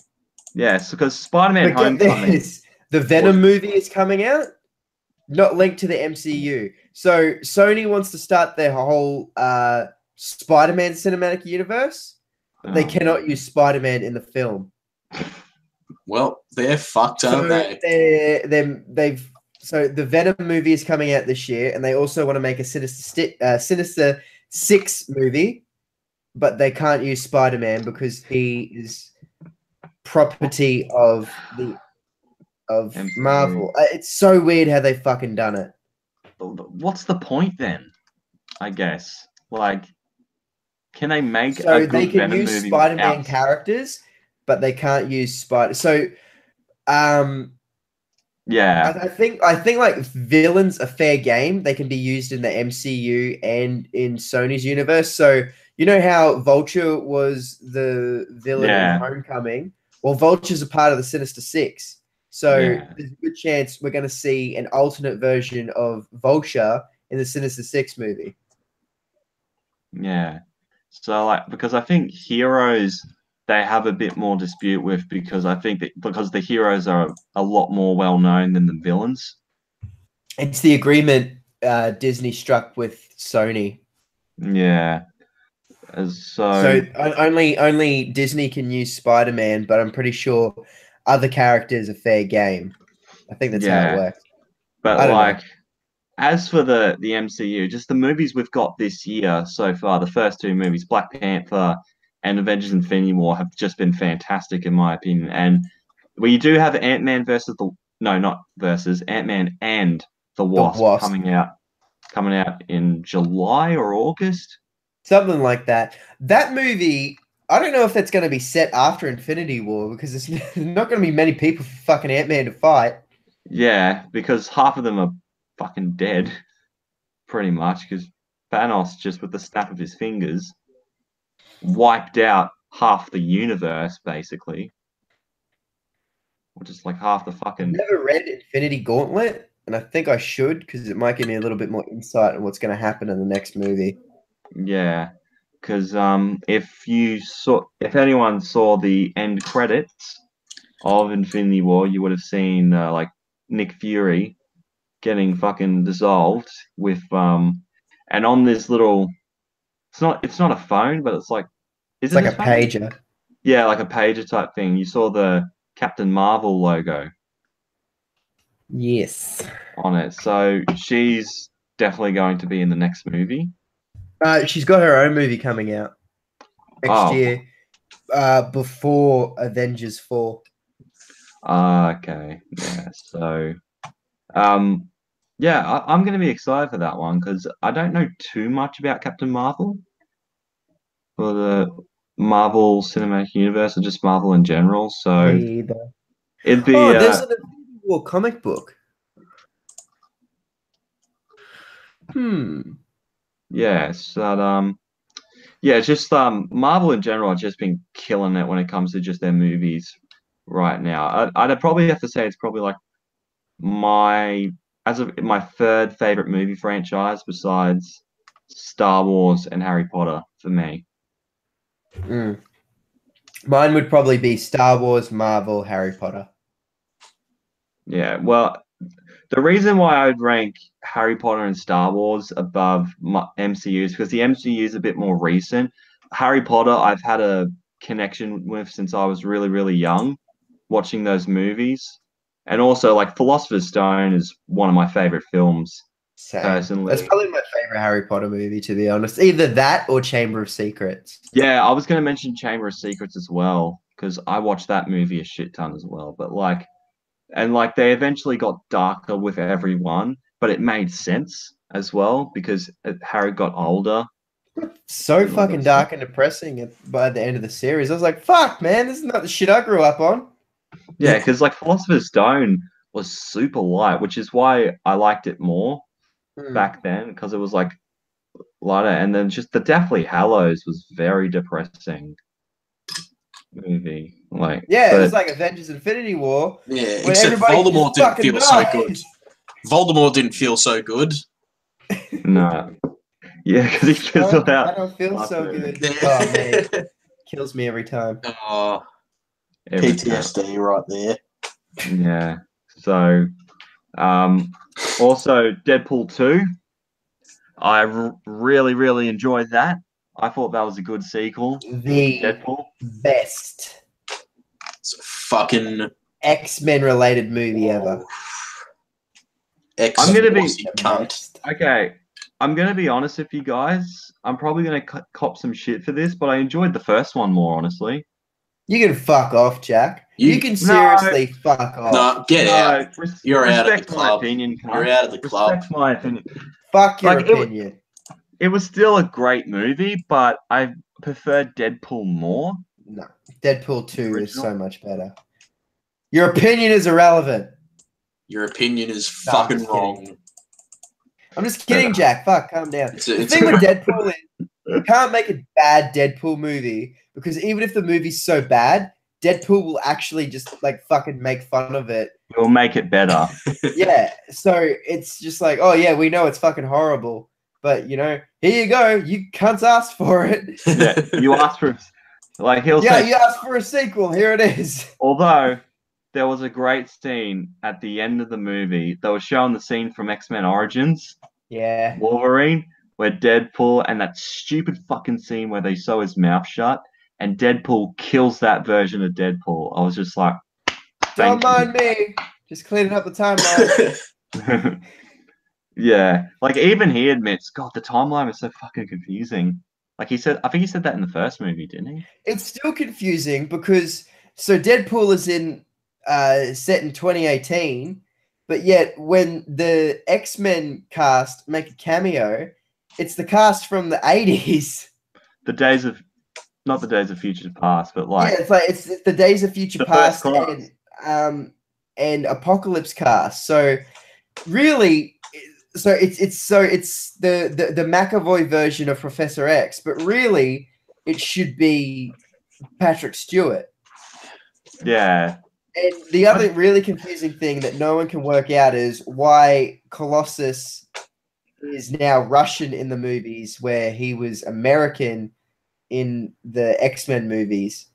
Yes, because Spider-Man Homecoming, the Venom movie is coming out, not linked to the MCU. So Sony wants to start their whole Spider-Man cinematic universe. They cannot use Spider-Man in the film. Well, they're fucked, aren't they? So the Venom movie is coming out this year, and they also want to make a Sinister Six movie, but they can't use Spider-Man because he is property of Marvel. It's so weird how they fucking done it. What's the point then? I guess, like, can they make so a good they can Venom use movie Spider-Man characters, but they can't use Spider. So, yeah, I think like villains are fair game. They can be used in the MCU and in Sony's universe. So you know how Vulture was the villain in Homecoming? Well, Vulture's a part of the Sinister Six. So there's a good chance we're going to see an alternate version of Vulture in the Sinister Six movie. Yeah. So like, because I think heroes they have a bit more dispute with, because I think that because the heroes are a lot more well known than the villains. It's the agreement Disney struck with Sony. Yeah. So only Disney can use Spider-Man, but I'm pretty sure other characters are fair game. I think that's how it works. But like, as for the MCU, just the movies we've got this year so far, the first two movies, Black Panther and Avengers Infinity War, have just been fantastic in my opinion. And we do have Ant-Man Ant-Man and the Wasp coming out in July or August. Something like that. That movie, I don't know if that's going to be set after Infinity War, because there's not going to be many people for fucking Ant-Man to fight. Yeah, because half of them are fucking dead, pretty much, because Thanos, just with the snap of his fingers, wiped out half the universe, basically. Or just like half the fucking... I've never read Infinity Gauntlet, and I think I should, because it might give me a little bit more insight on what's going to happen in the next movie. Yeah, because if anyone saw the end credits of Infinity War, you would have seen like Nick Fury getting fucking dissolved with and on this little, it's not a phone, but it's like, it's like a pager. Yeah, like a pager type thing. You saw the Captain Marvel logo. Yes. On it. So she's definitely going to be in the next movie. She's got her own movie coming out. next year, before Avengers 4. Okay. Yeah. So, yeah, I'm going to be excited for that one because I don't know too much about Captain Marvel or the Marvel Cinematic Universe or just Marvel in general. So Me either. it'd be, Oh, there's an Infinity War comic book. yeah. So, yeah, it's just Marvel in general has just been killing it when it comes to just their movies right now. I'd probably have to say it's probably like my my third favorite movie franchise besides Star Wars and Harry Potter for me. Mine would probably be Star Wars, Marvel, Harry Potter. Yeah, well, the reason why I would rank Harry Potter and Star Wars above MCU is because the MCU is a bit more recent. Harry Potter, I've had a connection with since I was really, really young, watching those movies. And also, like, Philosopher's Stone is one of my favorite films, Same. personally. That's probably my favorite Harry Potter movie, to be honest. Either that or Chamber of Secrets. Yeah, I was going to mention Chamber of Secrets as well, because I watched that movie a shit ton as well. But, like, and like they eventually got darker with everyone, but it made sense as well because Harry got older. So fucking dark and depressing by the end of the series. I was like, fuck, man, this is not the shit I grew up on. Yeah, because like Philosopher's Stone was super light, which is why I liked it more back then because it was like lighter. And then just the Deathly Hallows was very depressing movie. Like, yeah, it was like Avengers Infinity War. Yeah, except Voldemort didn't feel so good. Voldemort didn't feel so good. No. Yeah, because he fizzled out. I don't feel so good. Oh, man. Kills me every time. Oh, PTSD right there. Yeah. So, also Deadpool 2. I really, really enjoyed that. I thought that was a good sequel. The Deadpool. Best. It's a fucking X-Men related movie ever. I'm gonna be cunt. Okay. I'm gonna be honest with you guys. I'm probably gonna cop some shit for this, but I enjoyed the first one more, honestly. You can fuck off, Jack. You can seriously fuck off. No, get out. You're out of the club. My opinion, You're out of the club. Respect my opinion. Fuck your opinion. It was still a great movie, but I preferred Deadpool more. No, Deadpool 2 is so much better. Your opinion is irrelevant. Your opinion is fucking wrong. I'm just kidding, Jack. Fuck, calm down. The thing with Deadpool is you can't make a bad Deadpool movie because even if the movie's so bad, Deadpool will actually just like fucking make fun of it. It'll make it better. Yeah, so it's just like, oh yeah, we know it's fucking horrible, but you know, here you go. You cunts asked for it. Yeah, you asked for like he'll say. You asked for a sequel. Here it is. Although there was a great scene at the end of the movie. They were showing the scene from X-Men Origins. Yeah. Wolverine, where Deadpool and that stupid fucking scene where they sew his mouth shut and Deadpool kills that version of Deadpool. I was just like, don't mind me. Just cleaning up the timeline. Yeah. Like even he admits, God, the timeline was so fucking confusing. Like he said, I think he said that in the first movie, didn't he? It's still confusing because so Deadpool is in set in 2018, but yet when the X-Men cast make a cameo, it's the cast from the 80s. Not the Days of Future Past, but like it's the Days of Future Past and Apocalypse cast. So really, it's the McAvoy version of Professor X, but really it should be Patrick Stewart. Yeah. And the other really confusing thing that no one can work out is why Colossus is now Russian in the movies where he was American in the X-Men movies.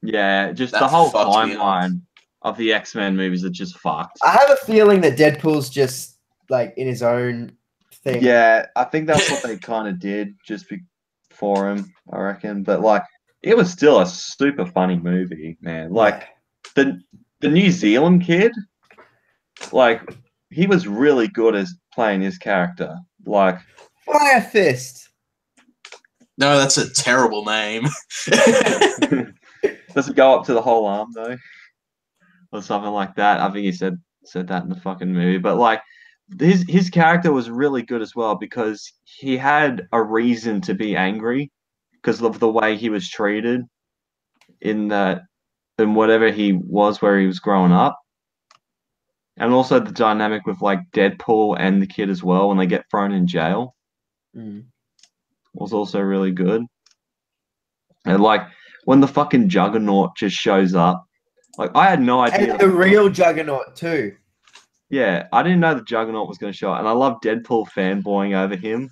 Yeah, just the whole timeline of the X-Men movies are just fucked. I have a feeling that Deadpool's just like in his own thing. Yeah, I think that's what they kind of did just for him, I reckon. But like, it was still a super funny movie, man. Like the New Zealand kid, like he was really good as playing his character. Like Fire Fist. No, that's a terrible name. Does it go up to the whole arm though, or something like that? I think he said that in the fucking movie. But like, his character was really good as well because he had a reason to be angry because of the way he was treated in whatever he was where he was growing up. And also the dynamic with like Deadpool and the kid as well when they get thrown in jail was also really good. And like when the fucking Juggernaut just shows up, like I had no idea. And the real Juggernaut too. Yeah, I didn't know the Juggernaut was going to show up, and I love Deadpool fanboying over him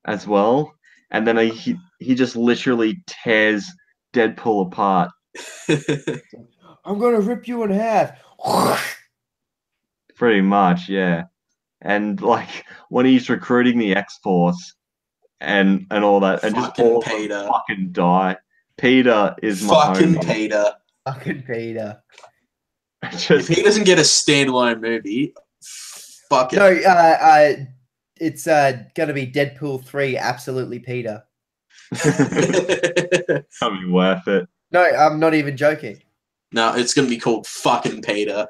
as well. And then he just literally tears Deadpool apart. I'm gonna rip you in half. Pretty much, yeah. And like when he's recruiting the X-Force and all that, and just all Peter fucking die. Peter is my fucking homie. Peter. Fucking Peter. If he doesn't get a standalone movie, fuck it. No, it's gonna be Deadpool 3. Absolutely, Peter. That'd be worth it. No, I'm not even joking. No, it's gonna be called fucking Peter.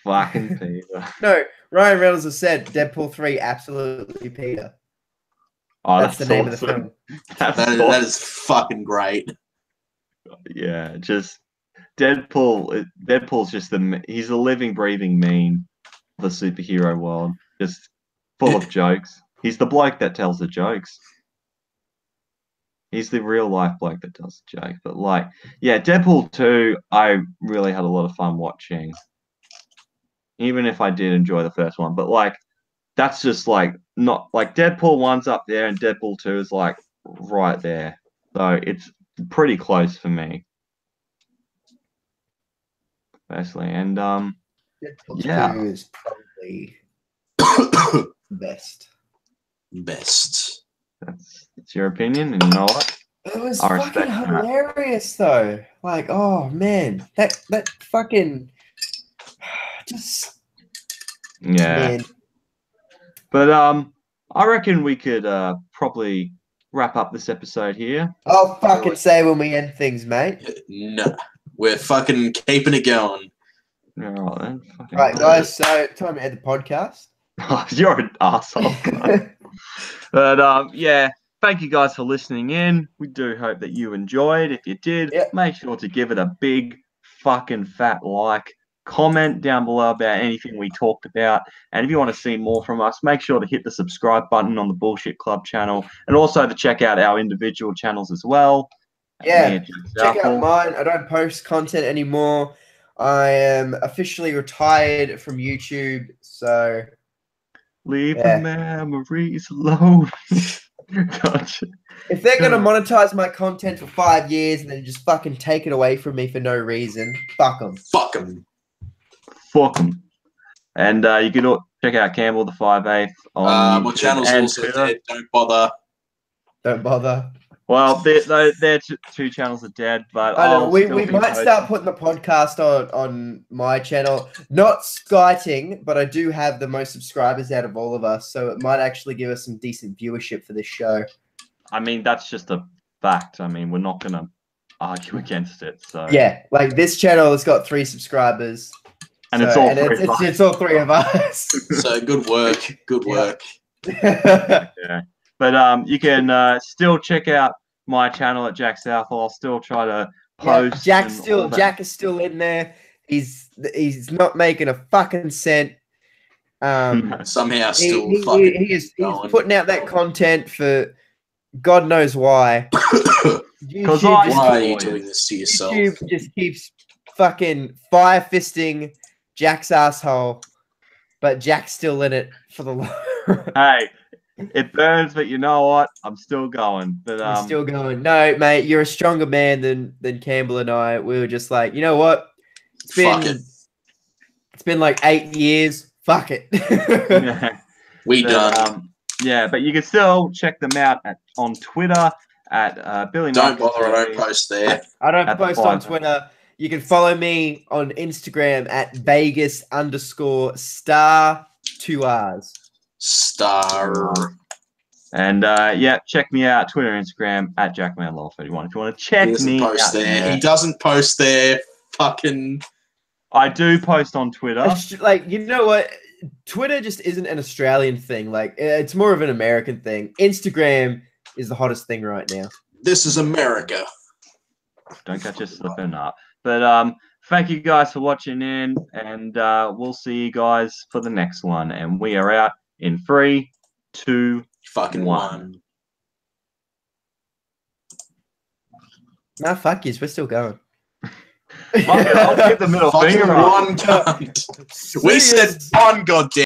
Fucking Peter. No, Ryan Reynolds has said Deadpool 3. Absolutely, Peter. Oh, that's the name of the film. That is fucking great. Yeah, just Deadpool. Deadpool's just he's the living, breathing meme of the superhero world. Just full of jokes. He's the bloke that tells the jokes. He's the real life bloke that does the joke. But like, yeah, Deadpool 2, I really had a lot of fun watching. Even if I did enjoy the first one. But like, that's just like not like Deadpool 1's up there and Deadpool 2 is like right there. So it's pretty close for me. Personally. And Deadpool 2 is probably best. That's your opinion, and you know what? It was fucking hilarious though. Like, oh man, that fucking just man. But I reckon we could probably wrap up this episode here. I'll fucking say when we end things, mate. No, we're fucking keeping it going. All right then. Right, guys. So time to end the podcast. You're an asshole, guy. But yeah, thank you guys for listening in. We do hope that you enjoyed. If you did, make sure to give it a big fucking fat like. Comment down below about anything we talked about. And if you want to see more from us, make sure to hit the subscribe button on the Bullshit Club channel and also to check out our individual channels as well. Yeah, check out mine. I don't post content anymore. I am officially retired from YouTube, so leave the memories alone. Gotcha. If they're going to monetize my content for 5 years and then just fucking take it away from me for no reason, fuck them. Fuck them. Fuck them. And you can check out Campbell the 5/8 on my channel's also dead. Don't bother. Don't bother. Well, their two channels are dead, but I know, we might start putting the podcast on my channel. Not skiting, but I do have the most subscribers out of all of us, so it might actually give us some decent viewership for this show. I mean, that's just a fact. I mean, we're not going to argue against it. So yeah, like this channel has got 3 subscribers. And so, it's all 3 of us. So good work. Good work. Yeah. But you can still check out my channel at Jack Southall. I'll still try to post. Yeah, Jack is still in there. He's not making a fucking cent. Somehow still he's putting out that content for God knows why. Why are you doing this to yourself? YouTube just keeps fucking fire fisting Jack's asshole, but Jack's still in it for the Hey, it burns, but you know what? I'm still going. But I'm still going. No, mate, you're a stronger man than Campbell and I. We were just like, you know what? It's been like 8 years. Fuck it. We done. Yeah, but you can still check them out on Twitter at Billy. Don't bother. I don't post there. I don't post on Twitter. You can follow me on Instagram at Vegas_star 2 R's. Star. And yeah, check me out Twitter, Instagram at JackmanLaw31. If you want to check me out there. He doesn't post there. Fucking. I do post on Twitter. Like, you know what? Twitter just isn't an Australian thing. Like, it's more of an American thing. Instagram is the hottest thing right now. This is America. Don't catch us slipping up. But thank you guys for watching in, and we'll see you guys for the next one. And we are out in 3, 2, fucking 1. Nah, fuck yous. We're still going. I'll give the middle finger up. One cunt. We said one goddamn.